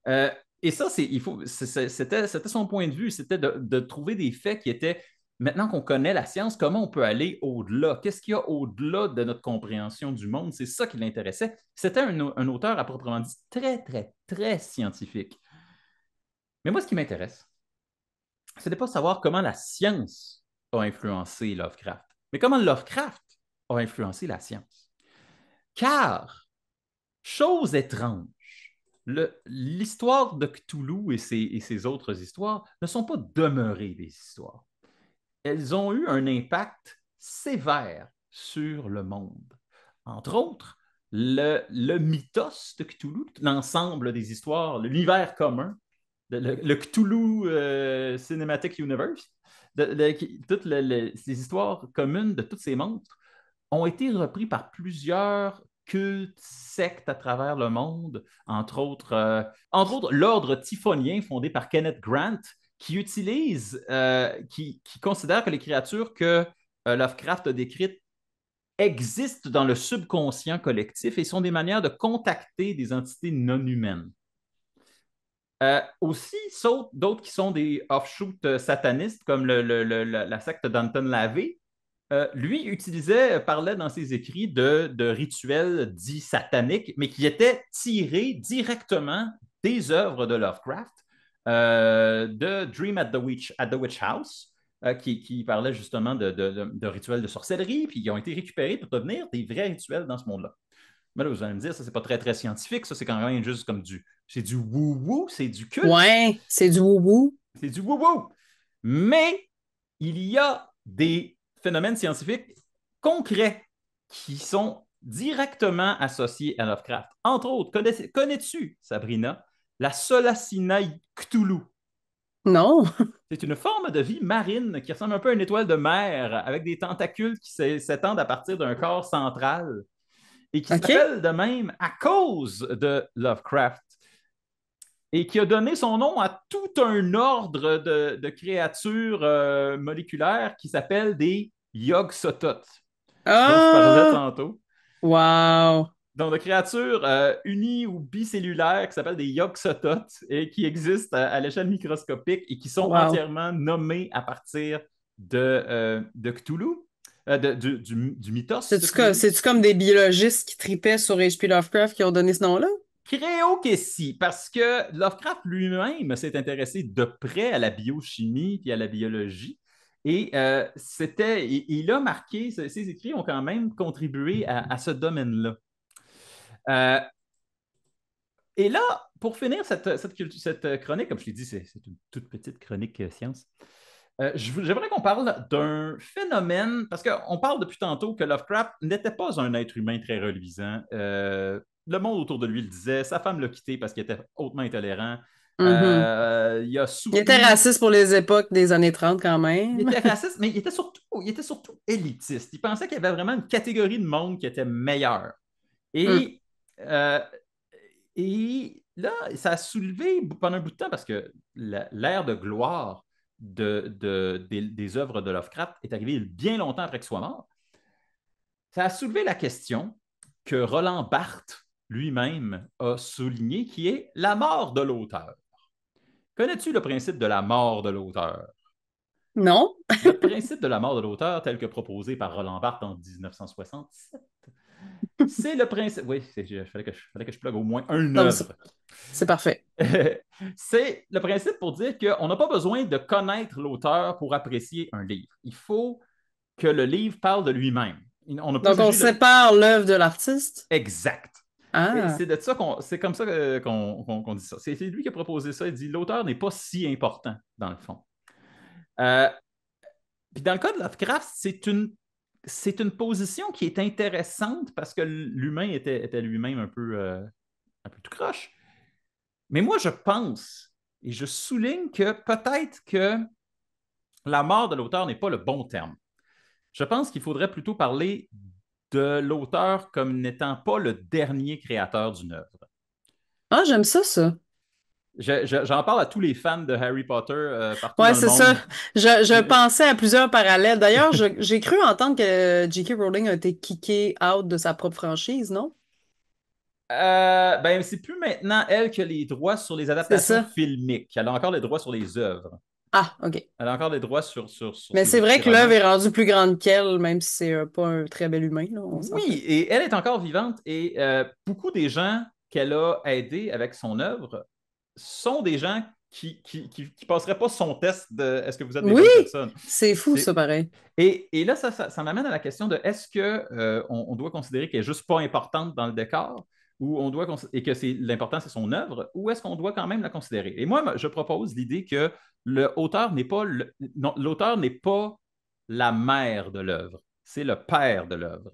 Euh, et ça, c'était son point de vue, c'était de trouver des faits qui étaient, maintenant qu'on connaît la science, comment on peut aller au-delà? Qu'est-ce qu'il y a au-delà de notre compréhension du monde? C'est ça qui l'intéressait. C'était un auteur à proprement dit très, très, très scientifique. Mais moi, ce qui m'intéresse, ce n'est pas savoir comment la science a influencé Lovecraft, mais comment Lovecraft a influencé la science. Car, chose étrange, l'histoire de Cthulhu et ses autres histoires ne sont pas demeurées des histoires. Elles ont eu un impact sévère sur le monde. Entre autres, le mythos de Cthulhu, l'ensemble des histoires, l'univers commun, le Cthulhu Cinematic Universe, toutes ces histoires communes de tous ces monstres ont été repris par plusieurs cultes, sectes à travers le monde, entre autres l'ordre typhonien fondé par Kenneth Grant, qui considère que les créatures que Lovecraft a décrites existent dans le subconscient collectif et sont des manières de contacter des entités non humaines. Aussi, d'autres qui sont des offshoots satanistes, comme la secte d'Anton LaVey, lui parlait dans ses écrits de rituels dits sataniques, mais qui étaient tirés directement des œuvres de Lovecraft, de Dream at the Witch House, qui parlait justement de rituels de sorcellerie, puis ils ont été récupérés pour devenir des vrais rituels dans ce monde-là. Mais là, vous allez me dire, ça, c'est pas très, très scientifique, ça, c'est quand même juste comme c'est du woo-woo, c'est du culte, Ouais, c'est du wou-wou. c'est du woo-woo. Mais il y a des phénomènes scientifiques concrets qui sont directement associés à Lovecraft. Entre autres, connais-tu, Sabrina, la Solacinae Cthulhu? Non. C'est une forme de vie marine qui ressemble un peu à une étoile de mer avec des tentacules qui s'étendent à partir d'un corps central et qui OK. s'appelle de même à cause de Lovecraft et qui a donné son nom à tout un ordre de créatures moléculaires qui s'appellent des Yog-Sothoth, dont je parlais Ah! tantôt. Wow! Donc, de créatures uni- ou bicellulaires qui s'appellent des Yog-Sothoth et qui existent à l'échelle microscopique et qui sont Wow. entièrement nommées à partir de Cthulhu, du mythos de Cthulhu. C'est-tu comme des biologistes qui tripaient sur H.P. Lovecraft qui ont donné ce nom-là? Créo que si, parce que Lovecraft lui-même s'est intéressé de près à la biochimie et à la biologie. Et il a marqué, ses écrits ont quand même contribué à ce domaine-là. Euh, et là, pour finir cette chronique, comme je l'ai dit, c'est une toute petite chronique science. J'aimerais qu'on parle d'un phénomène, parce qu'on parle depuis tantôt que Lovecraft n'était pas un être humain très reluisant. Le monde autour de lui le disait, sa femme l'a quitté parce qu'il était hautement intolérant. Mhm. Il a Il était soutenu, raciste pour les époques des années 30 quand il même. était raciste, mais il était surtout élitiste. Il pensait qu'il y avait vraiment une catégorie de monde qui était meilleure. Mm. Et, euh, et là, ça a soulevé pendant un bout de temps parce que l'ère de gloire des œuvres de Lovecraft est arrivée bien longtemps après qu'il soit mort. Ça a soulevé la question que Roland Barthes lui-même a souligné, qui est la mort de l'auteur. Connais-tu le principe de la mort de l'auteur? Non? Le principe de la mort de l'auteur, tel que proposé par Roland Barthes en 1967, c'est le principe. Oui, fallait que je plug au moins une Non, œuvre. c'est parfait. C'est le principe pour dire qu'on n'a pas besoin de connaître l'auteur pour apprécier un livre. Il faut que le livre parle de lui-même. On ne peut Donc, on juger le sépare l'œuvre de l'artiste? exact. Et Ah, c'est comme ça qu'on dit ça. C'est lui qui a proposé ça. Il dit l'auteur n'est pas si important dans le fond. Euh, Puis dans le cas de Lovecraft, c'est une position qui est intéressante parce que l'humain était lui-même un peu tout croche. Mais moi, je pense et je souligne que peut-être que la mort de l'auteur n'est pas le bon terme. Je pense qu'il faudrait plutôt parler de l'auteur comme n'étant pas le dernier créateur d'une œuvre. ah, j'aime ça, ça. J'en parle à tous les fans de Harry Potter partout Ouais, dans le c'est ça. monde. Je pensais à plusieurs parallèles. D'ailleurs, j'ai cru entendre que J.K. Rowling a été kické out de sa propre franchise, non? Ben, c'est plus maintenant elle qui a les droits sur les C'est adaptations ça. filmiques. Elle a encore les droits sur les œuvres. Ah, OK. Elle a encore les droits sur Mais ses, c'est vrai ses que l'œuvre romans. est rendue plus grande qu'elle, même si c'est pas un très bel humain, là, on Oui, s'entend. et elle est encore vivante et beaucoup des gens qu'elle a aidés avec son œuvre sont des gens qui passeraient pas son test de est-ce que vous êtes des Oui, bonnes personnes. c'est fou, ça, C'est, pareil. et là, ça m'amène à la question de est-ce que on doit considérer qu'elle est juste pas importante dans le décor ou et que l'important c'est son œuvre ou est-ce qu'on doit quand même la considérer? Et moi, je propose l'idée que l'auteur n'est pas la mère de l'œuvre, c'est le père de l'œuvre.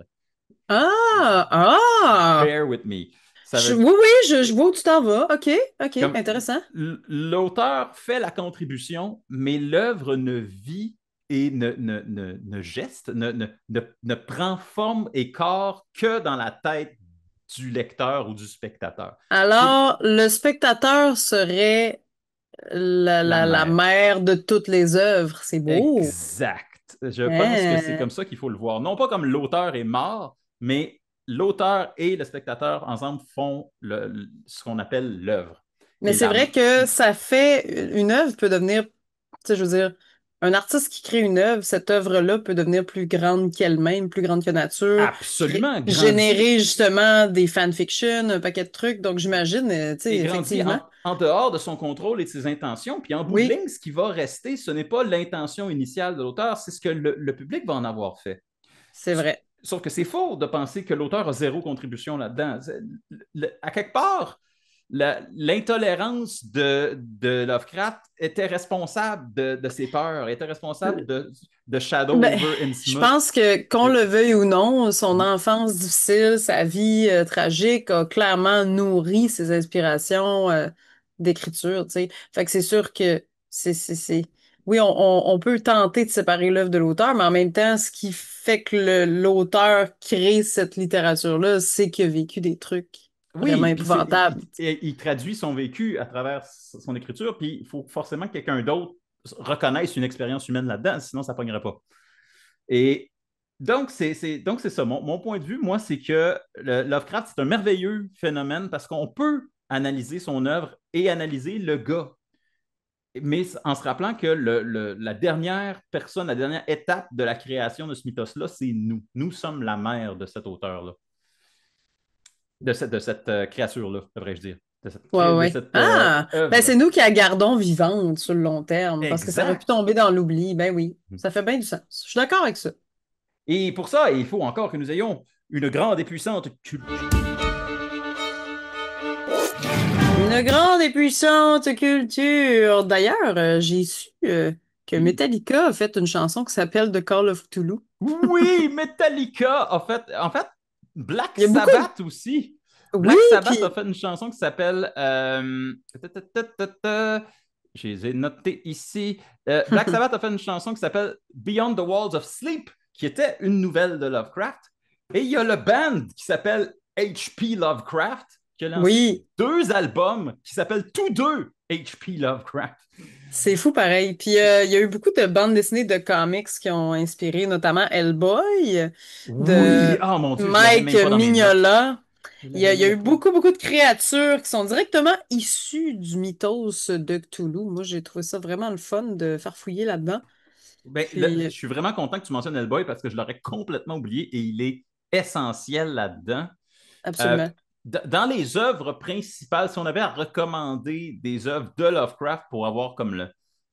Ah, ah! Bear with me. Ça veut Oui, oui, je vois où tu t'en vas. OK, OK, comme intéressant. l'auteur fait la contribution, mais l'œuvre ne vit et ne geste, ne prend forme et corps que dans la tête du lecteur ou du spectateur. C'est Alors, le spectateur serait la la mère. mère de toutes les œuvres. C'est beau. Exact. Je pense que c'est Hein? comme ça qu'il faut le voir. Non pas comme l'auteur est mort, mais l'auteur et le spectateur ensemble font ce qu'on appelle l'œuvre. Mais Et c'est la, vrai que ça fait une œuvre peut devenir, tu sais, je veux dire, un artiste qui crée une œuvre, cette œuvre-là peut devenir plus grande qu'elle-même, plus grande que nature, absolument grandit générer justement des fanfictions, un paquet de trucs. Donc j'imagine, tu sais, et grandit effectivement, en dehors de son contrôle et de ses intentions. Puis en bout de oui, ligne, ce qui va rester, ce n'est pas l'intention initiale de l'auteur, c'est ce que le public va en avoir fait. c'est vrai. Sauf que c'est faux de penser que l'auteur a zéro contribution là-dedans. À quelque part, l'intolérance de Lovecraft était responsable de ses peurs, était responsable de Shadow Ben, over je Innsmouth. pense que qu'on le veuille ou non, son enfance difficile, sa vie tragique a clairement nourri ses inspirations d'écriture, tu sais. Fait que c'est sûr que c'est... Oui, on peut tenter de séparer l'œuvre de l'auteur, mais en même temps, ce qui fait que l'auteur crée cette littérature-là, c'est qu'il a vécu des trucs vraiment Oui, puis épouvantables. il traduit son vécu à travers son écriture, puis il faut forcément que quelqu'un d'autre reconnaisse une expérience humaine là-dedans, sinon ça ne pognerait pas. Et donc c'est ça. Mon point de vue, moi, c'est que Lovecraft, c'est un merveilleux phénomène parce qu'on peut analyser son œuvre et analyser le gars, mais en se rappelant que la dernière personne, la dernière étape de la création de ce mythos-là, c'est nous. Nous sommes la mère de cet auteur-là. de cette créature-là, devrais-je dire. Ouais, De ouais. cette Ah, ben œuvre. c'est nous qui la gardons vivante sur le long terme, parce que ça aurait pu Exact. tomber dans l'oubli. Ben oui, ça fait bien du sens. Je suis d'accord avec ça. Et pour ça, il faut encore que nous ayons une grande et puissante culture. Une grande et puissante culture. D'ailleurs, j'ai su que Oui. Metallica a fait une chanson qui s'appelle The Call of Cthulhu. Oui, Metallica a fait. En fait, Black Il y a beaucoup de... Sabbath aussi. Oui, Black Sabbath a puis... fait une chanson qui s'appelle. Je les ai notés ici. Black Sabbath a fait une chanson qui s'appelle Beyond the Walls of Sleep, qui était une nouvelle de Lovecraft. Et il y a le band qui s'appelle H.P. Lovecraft, qui a lancé Oui, deux albums qui s'appellent tous deux H.P. Lovecraft. c'est fou pareil. Puis il y a eu beaucoup de bandes dessinées de comics qui ont inspiré notamment Hellboy Oui, de oh mon Dieu, je l'avais Mike même pas dans mes notes. Mignola. Je Il l'avais y a même eu pas. beaucoup, beaucoup de créatures qui sont directement issues du mythos de Cthulhu. Moi, j'ai trouvé ça vraiment le fun de farfouiller là-dedans. Ben, je Puis, suis vraiment content que tu mentionnes Hellboy parce que je l'aurais complètement oublié et il est essentiel là-dedans. Euh, absolument. dans les œuvres principales, si on avait à recommander des œuvres de Lovecraft pour avoir comme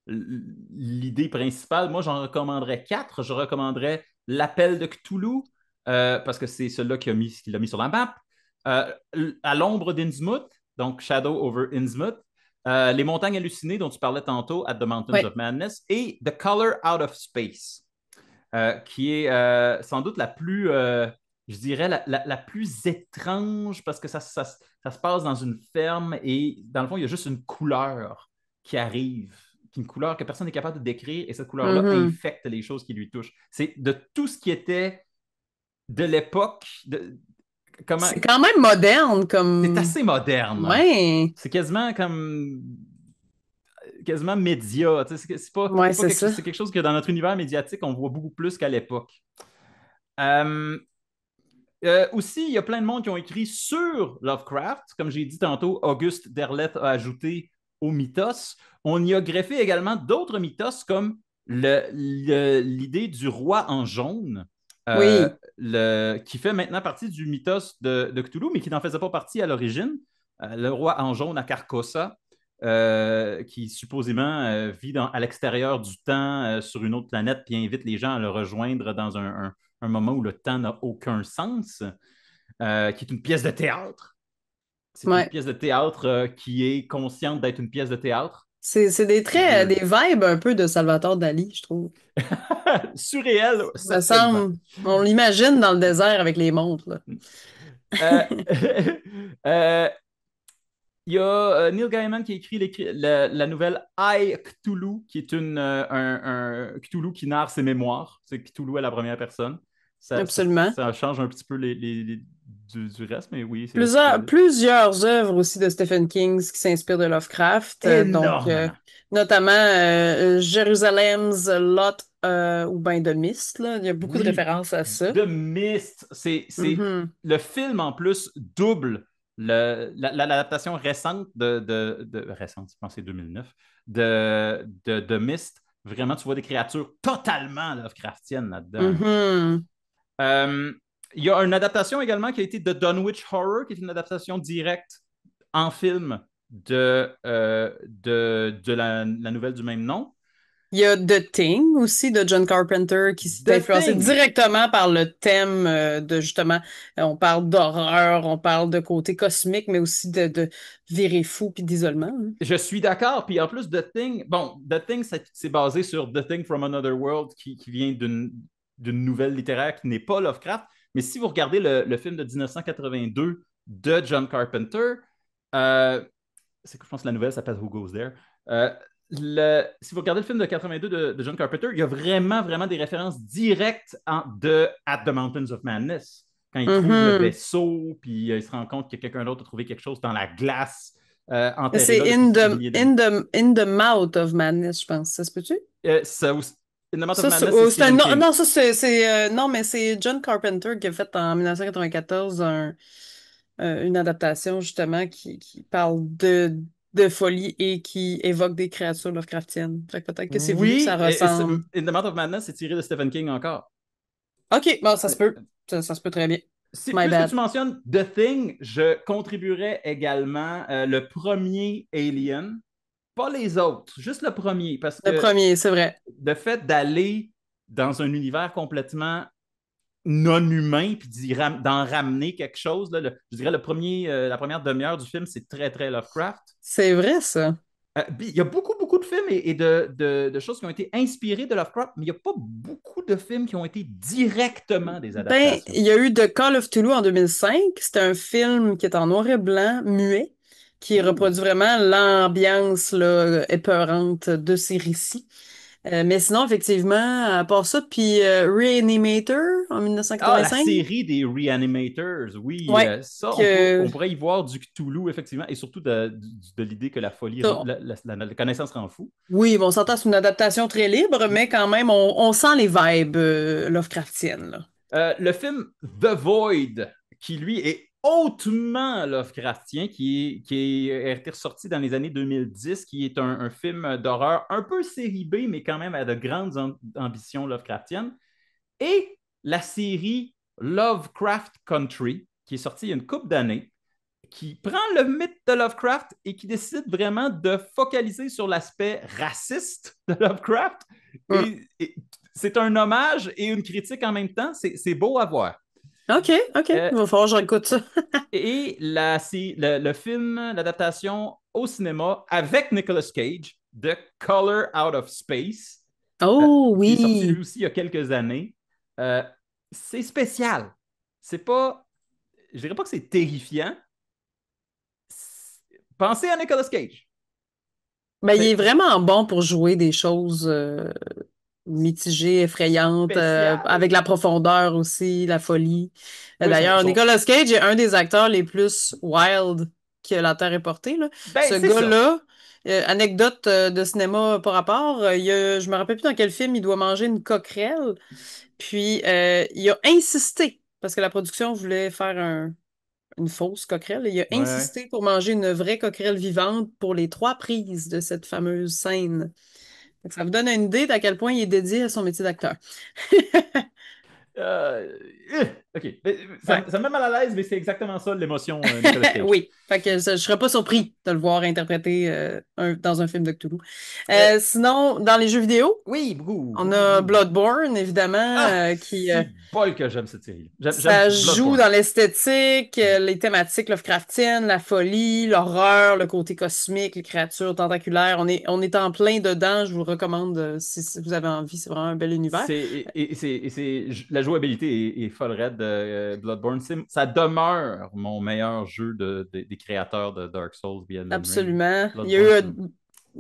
l'idée principale, moi j'en recommanderais quatre. Je recommanderais L'Appel de Cthulhu, parce que c'est celui-là qui l'a mis sur la map. Euh, à l'ombre d'Innsmouth, donc Shadow over Innsmouth. Les montagnes hallucinées dont tu parlais tantôt, At the Mountains Oui. of Madness, et The Color Out of Space, qui est sans doute la plus, je dirais, la plus étrange parce que ça se passe dans une ferme et dans le fond, il y a juste une couleur qui arrive, une couleur que personne n'est capable de décrire et cette couleur-là Mhm. infecte les choses qui lui touchent. C'est de tout ce qui était de l'époque, comment, C'est quand même moderne c'est comme... assez moderne. Ouais, C'est quasiment média. ouais, C'est pas c'est quelque chose, ça. c'est quelque chose que dans notre univers médiatique, on voit beaucoup plus qu'à l'époque. Euh, aussi, il y a plein de monde qui ont écrit sur Lovecraft. Comme j'ai dit tantôt, Auguste Derleth a ajouté au mythos. On y a greffé également d'autres mythos comme l'idée du roi en jaune, Oui, qui fait maintenant partie du mythos de Cthulhu, mais qui n'en faisait pas partie à l'origine. Le roi en jaune à Carcossa, qui supposément vit à l'extérieur du temps sur une autre planète, puis invite les gens à le rejoindre dans un moment où le temps n'a aucun sens, qui est une pièce de théâtre. C'est une ouais. pièce de théâtre qui est consciente d'être une pièce de théâtre. C'est des traits, Weird. des vibes un peu de Salvatore Dali, je trouve. Surréel, Ça certainement. semble... On l'imagine dans le désert avec les montres, là. Euh, euh, Il y a Neil Gaiman qui a écrit la nouvelle I, Cthulhu, qui est un Cthulhu qui narre ses mémoires. C'est Cthulhu à la première personne. Absolument. Ça change un petit peu du reste, mais oui, c'est officiel. Plusieurs œuvres aussi de Stephen King qui s'inspirent de Lovecraft, Énormément. notamment Jérusalem's Lot ou ben de Mist, là. Il y a beaucoup de Oui, références à ça. The Mist, Mhm. le film en plus double l'adaptation récente récente, je pense que c'est 2009, de The Mist. Vraiment, tu vois des créatures totalement Lovecraftiennes là-dedans. Mhm. Euh, il y a une adaptation également qui a été de Dunwich Horror, qui est une adaptation directe en film de la nouvelle du même nom. Il y a The Thing aussi de John Carpenter qui s'est The influencé Thing, directement par le thème de justement, on parle d'horreur, on parle de côté cosmique, mais aussi de virer fou puis d'isolement, hein. je suis d'accord. Puis en plus, The Thing, c'est basé sur The Thing from Another World qui vient d'une nouvelle littéraire qui n'est pas Lovecraft. Mais si vous regardez le film de 1982 de John Carpenter, euh, c'est que je pense que la nouvelle s'appelle Who Goes There. Euh, si vous regardez le film de 82 de John Carpenter, il y a vraiment, vraiment des références directes de At the Mountains of Madness. Quand il trouve le Mhm. vaisseau, puis il se rend compte que quelqu'un d'autre a trouvé quelque chose dans la glace, enterré là C'est depuis des milliers d'années. in the Mouth of Madness, je pense. Ça se peut-tu? Ça, In the Mouth of Ça, Madness, c'est c'est un, Stephen non, King. non, ça, non, mais c'est John Carpenter qui a fait en 1994 une adaptation, justement, qui parle de folie et qui évoque des créatures Lovecraftiennes. Fait que peut-être que c'est voulu que ça Oui, ressemble. In the Mouth of Madness, c'est tiré de Stephen King encore. OK, bon, ça se peut. Ça se peut très bien. My Puisque tu bad. mentionnes The Thing, je contribuerais également le premier Alien, pas les autres, juste le premier, parce Le que premier, c'est vrai. le fait d'aller dans un univers complètement non humain puis d'en ramener quelque chose, là, je dirais la première demi-heure du film, c'est très, très Lovecraft. C'est vrai, ça. Il y a beaucoup, beaucoup de films et de choses qui ont été inspirées de Lovecraft, mais il n'y a pas beaucoup de films qui ont été directement des Ben, adaptations. il y a eu The Call of Cthulhu en 2005. C'est un film qui est en noir et blanc, muet, qui Ouh. reproduit vraiment l'ambiance là, épeurante de ces récits. Mais sinon, effectivement, à part ça, puis Reanimator en Ah, la 1985. série des Reanimators, oui, Ouais, ça, que on pourrait y voir du Cthulhu, effectivement, et surtout de l'idée que la folie rend, ça- la connaissance rend fou. oui, bon, on s'entend, c'est une adaptation très libre, mais quand même, on sent les vibes Lovecraftiennes, là. Le film The Void, qui lui est hautement Lovecraftien, a été ressorti dans les années 2010, qui est un film d'horreur un peu série B, mais quand même à de grandes ambitions Lovecraftiennes. Et la série Lovecraft Country, qui est sortie il y a une couple d'années, qui prend le mythe de Lovecraft et qui décide vraiment de focaliser sur l'aspect raciste de Lovecraft. Hum. Et c'est un hommage et une critique en même temps. C'est beau à voir. OK, OK, Euh, il va falloir que je réécoute ça. et le film, l'adaptation au cinéma avec Nicolas Cage, The Color Out of Space, Oh qui est sorti lui oui! aussi il y a quelques années, euh, c'est spécial. C'est pas, je dirais pas que c'est terrifiant. Pensez à Nicolas Cage. Ben, il est C'est vraiment bon pour jouer des choses mitigées, effrayantes, avec spécial. la profondeur aussi, la folie. Oui, D'ailleurs, Nicolas Cage est un des acteurs les plus wild que la Terre ait porté, là. Ben, Ce c'est ça. gars-là, anecdote de cinéma par rapport, je me rappelle plus dans quel film il doit manger une coquerelle, puis il a insisté, parce que la production voulait faire une fausse coquerelle. Il a Ouais, ouais. insisté pour manger une vraie coquerelle vivante pour les 3 prises de cette fameuse scène. Donc, ça vous donne une idée d'à quel point il est dédié à son métier d'acteur. Euh, OK. Mais Ouais. ça me met mal à l'aise, mais c'est exactement ça l'émotion Nicolas Cage. Oui. Fait que je serais pas surpris de le voir interpréter dans un film de Cthulhu. Euh, Sinon, dans les jeux vidéo, oui, beaucoup, on beaucoup, a beaucoup. Bloodborne, évidemment, Ah, qui si bol que j'aime cette série. J'aime ça joue Bloodborne. dans l'esthétique, les thématiques Lovecraftiennes, la folie, l'horreur, le côté cosmique, les créatures tentaculaires. On est en plein dedans. Je vous le recommande si vous avez envie. C'est vraiment un bel univers. La jouabilité est folle raide de Bloodborne. Ça demeure mon meilleur jeu des créateurs de Dark Souls et Elden Ring. Absolument. Il y a eu Bloodborne, c'est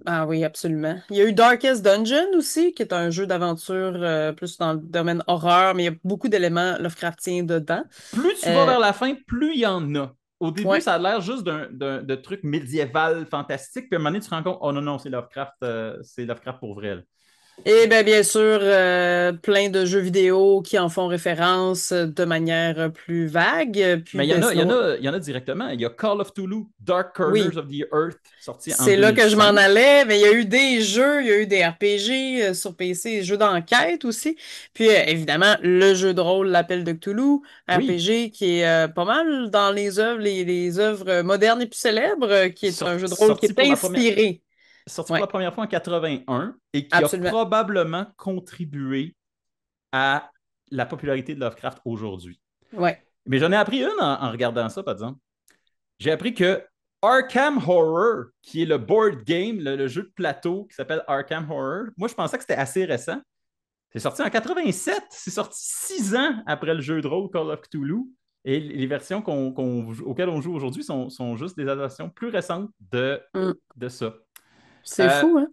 ah oui, absolument. Il y a eu Darkest Dungeon aussi, qui est un jeu d'aventure plus dans le domaine horreur, mais il y a beaucoup d'éléments Lovecraftiens dedans. plus tu vas Euh, vers la fin, plus il y en a. Au début, ouais. ça a l'air juste de trucs médiéval, fantastique, puis à un moment donné, tu te rends compte, oh non, non, c'est Lovecraft pour vrai. Là. Et bien sûr, plein de jeux vidéo qui en font référence de manière plus vague. Puis Mais ben sinon, il y en a directement. Il y a Call of Cthulhu, Dark Corners oui, of the Earth, sorti en c'est là que je m'en 2005. allais, mais il y a eu des jeux, il y a eu des RPG sur PC, des jeux d'enquête aussi. Puis évidemment, le jeu de rôle, l'Appel de Cthulhu, Oui, RPG qui est pas mal dans les œuvres, les œuvres modernes et plus célèbres, qui est un jeu de rôle qui sorti est pour la première, inspiré. sorti pour Oui, la première fois en 81 et qui a absolument. probablement contribué à la popularité de Lovecraft aujourd'hui. Oui. Mais j'en ai appris une en regardant ça, par exemple. J'ai appris que Arkham Horror, qui est le board game, le jeu de plateau qui s'appelle Arkham Horror, moi je pensais que c'était assez récent. C'est sorti en 87. C'est sorti 6 ans après le jeu de rôle Call of Cthulhu. Et les versions auxquelles on joue aujourd'hui sont juste des adaptations plus récentes Mm. de ça. C'est Euh, fou, hein?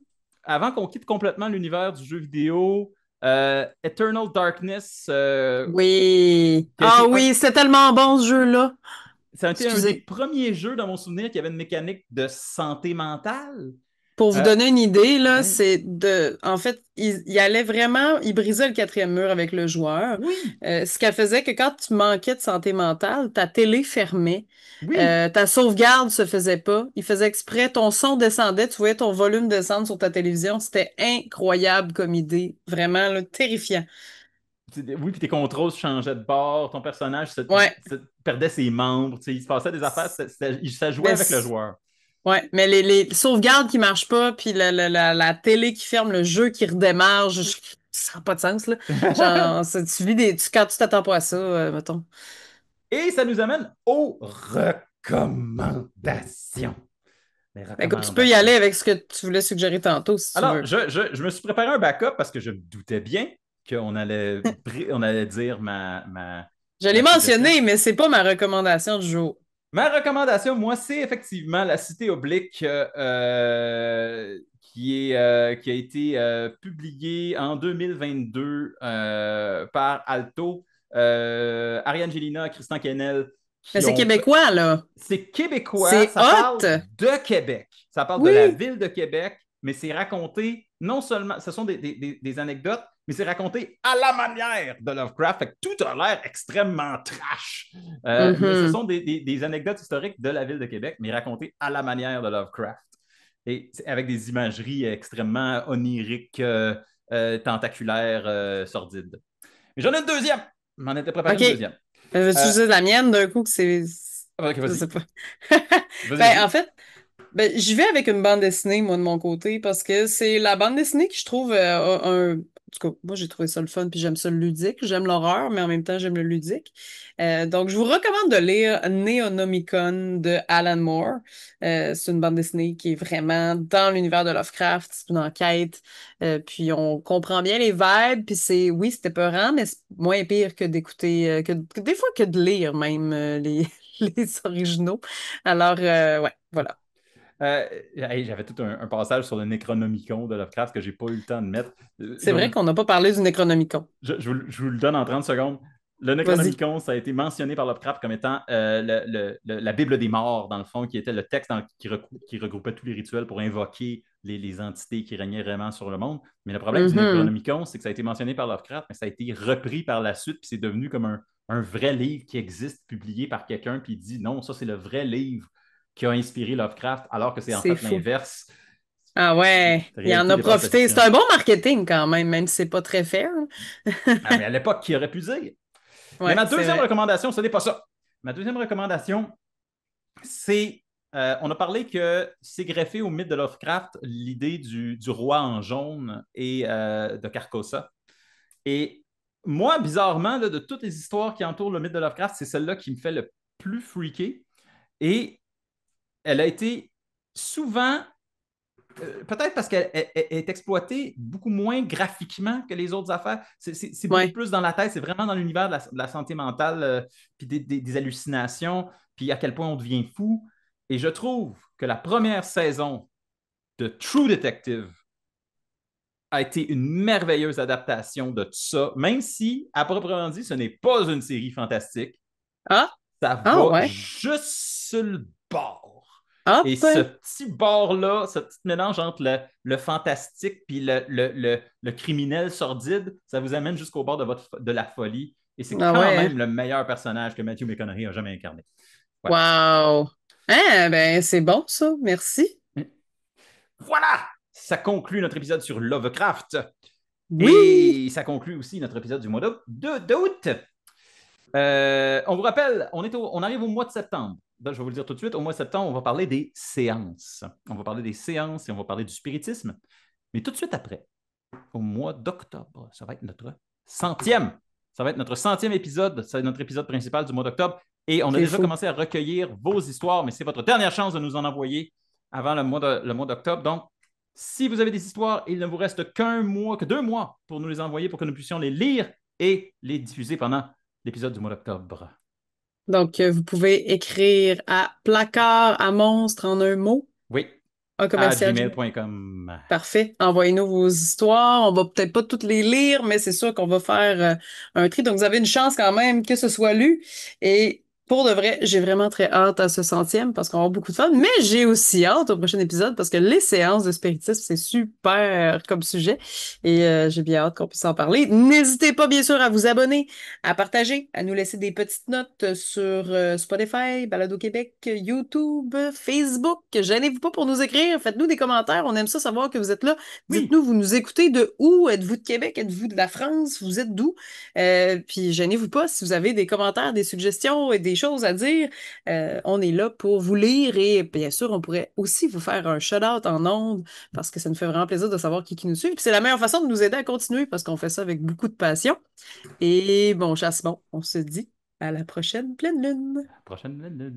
Avant qu'on quitte complètement l'univers du jeu vidéo, Eternal Darkness, Oui. qui a Ah été oui, c'est tellement bon ce jeu-là. ça a été un des Excusez. premiers jeux dans mon souvenir qui avait une mécanique de santé mentale. Pour vous Euh, donner une idée, là, ouais. en fait, il allait vraiment, il brisait le quatrième mur avec le joueur. Oui, Ce qu'elle faisait que quand tu manquais de santé mentale, ta télé fermait, oui, ta sauvegarde se faisait pas. Il faisait exprès, ton son descendait, tu voyais ton volume descendre sur ta télévision. C'était incroyable comme idée, vraiment, là, terrifiant. Oui, puis tes contrôles changeaient de bord, ton personnage Ouais. perdait ses membres, il se passait des affaires, ça jouait Mais, avec le joueur. ouais, mais les sauvegardes qui marchent pas, puis la télé qui ferme, le jeu qui redémarre, ça n'a pas de sens, là. Genre, tu vis quand tu t'attends pas à ça, mettons. Et ça nous amène aux recommandations. Les Ben, écoute, tu peux y recommandations. aller avec ce que tu voulais suggérer tantôt, si tu Alors, veux. je me suis préparé un backup parce que je me doutais bien on allait dire Je l'ai ma suggestion. mentionné, mais c'est pas ma recommandation du jour. Ma recommandation, moi, c'est effectivement La Cité Oblique qui a été publiée en 2022 par Alto. Ariane Gélina, Christian Kennel, Mais qui c'est ont fait. québécois, là. C'est québécois, C'est ça parle hot! de Québec, ça parle de la Oui! ville de Québec, mais c'est raconté non seulement, ce sont des anecdotes, mais c'est raconté à la manière de Lovecraft. Fait que tout a l'air extrêmement trash. Mais ce Mhm. sont des anecdotes historiques de la ville de Québec, mais racontées à la manière de Lovecraft. Et avec des imageries extrêmement oniriques, tentaculaires, sordides. Mais j'en ai une deuxième. Je m'en étais préparé OK. une deuxième. Veux-tu Euh, dire la mienne d'un coup que c'est. ok, Je sais vas-y. pas. Vas-y, Ben, en vas-y. fait, ben, j'y vais avec une bande dessinée, moi, de mon côté, parce que c'est la bande dessinée que je trouve un. En tout cas, moi, j'ai trouvé ça le fun, puis j'aime ça le ludique. J'aime l'horreur, mais en même temps, j'aime le ludique. Donc, je vous recommande de lire Neonomicon de Alan Moore. C'est une bande dessinée qui est vraiment dans l'univers de Lovecraft. C'est une enquête. Puis, on comprend bien les vibes, puis oui, c'était peurant, mais c'est moins pire que d'écouter, que des fois que de lire même les originaux. Alors, ouais, voilà. Hey, j'avais tout un passage sur le Necronomicon de Lovecraft que j'ai pas eu le temps de mettre. C'est vrai qu'on n'a pas parlé du Necronomicon. Je vous le donne en 30 secondes. Le Vas-y. Necronomicon, ça a été mentionné par Lovecraft comme étant la Bible des morts, dans le fond, qui était le texte qui regroupait tous les rituels pour invoquer les entités qui régnaient vraiment sur le monde. Mais le problème du Mhm. Necronomicon, c'est que ça a été mentionné par Lovecraft, mais ça a été repris par la suite, puis c'est devenu comme un vrai livre qui existe, publié par quelqu'un, puis il dit non, ça c'est le vrai livre qui a inspiré Lovecraft, alors que c'est en C'est fait fou. l'inverse. Ah ouais, La il en réalité a dépasse la profité. C'est fiction. un bon marketing quand même si c'est pas très fair. Ah, mais à l'époque, qui aurait pu dire? Mais Ouais, ma c'est deuxième vrai. recommandation, ce n'est pas ça. Ma deuxième recommandation, c'est on a parlé que c'est greffé au mythe de Lovecraft l'idée du roi en jaune et de Carcosa. Et moi, bizarrement, là, de toutes les histoires qui entourent le mythe de Lovecraft, c'est celle-là qui me fait le plus freaker. Et elle a été souvent peut-être parce qu'elle est exploitée beaucoup moins graphiquement que les autres affaires. C'est beaucoup Ouais. plus dans la tête, c'est vraiment dans l'univers de la santé mentale, puis des hallucinations, puis à quel point on devient fou. Et je trouve que la première saison de True Detective a été une merveilleuse adaptation de tout ça, même si, à proprement dit, ce n'est pas une série fantastique. Ah, Ça ah va ouais. juste sur le bord. Ah Et ce ben. petit bord-là, ce petit mélange entre le fantastique et le criminel sordide, ça vous amène jusqu'au bord de la folie. Et c'est Ah quand ouais. même le meilleur personnage que Matthew McConaughey a jamais incarné. Voilà. Wow. Ah ben, c'est bon ça. Merci. Voilà! Ça conclut notre épisode sur Lovecraft. Oui. Et ça conclut aussi notre épisode du mois d'août. On vous rappelle, on arrive au mois de septembre. Donc, je vais vous le dire tout de suite, au mois de septembre, on va parler des séances. On va parler des séances et on va parler du spiritisme. Mais tout de suite après, au mois d'octobre, ça va être notre centième. Ça va être notre centième épisode. C'est notre épisode principal du mois d'octobre. Et on a C'est déjà fou. commencé à recueillir vos histoires, mais c'est votre dernière chance de nous en envoyer avant le mois d'octobre. Donc, si vous avez des histoires, il ne vous reste qu'un mois, que 2 mois pour nous les envoyer pour que nous puissions les lire et les diffuser pendant l'épisode du mois d'octobre. Donc, vous pouvez écrire à placard à monstre en un mot, Oui, un à commercial. gmail.com. Parfait. Envoyez-nous vos histoires. On va peut-être pas toutes les lire, mais c'est sûr qu'on va faire un tri. Donc, vous avez une chance quand même que ce soit lu. Et Pour de vrai, j'ai vraiment très hâte à ce centième parce qu'on va avoir beaucoup de fun, mais j'ai aussi hâte au prochain épisode parce que les séances de spiritisme, c'est super comme sujet et j'ai bien hâte qu'on puisse en parler. N'hésitez pas, bien sûr, à vous abonner, à partager, à nous laisser des petites notes sur Spotify, Balado Québec, YouTube, Facebook. Gênez-vous pas pour nous écrire, faites-nous des commentaires, on aime ça savoir que vous êtes là. Oui, Dites-nous, vous nous écoutez de où? Êtes-vous de Québec? Êtes-vous de la France? Vous êtes d'où? Puis gênez-vous pas si vous avez des commentaires, des suggestions et des choses à dire. On est là pour vous lire et bien sûr, on pourrait aussi vous faire un shout-out en ondes parce que ça nous fait vraiment plaisir de savoir qui nous suit. Puis c'est la meilleure façon de nous aider à continuer parce qu'on fait ça avec beaucoup de passion. Et bon, Chasse, bon, on se dit à la prochaine pleine lune. prochaine.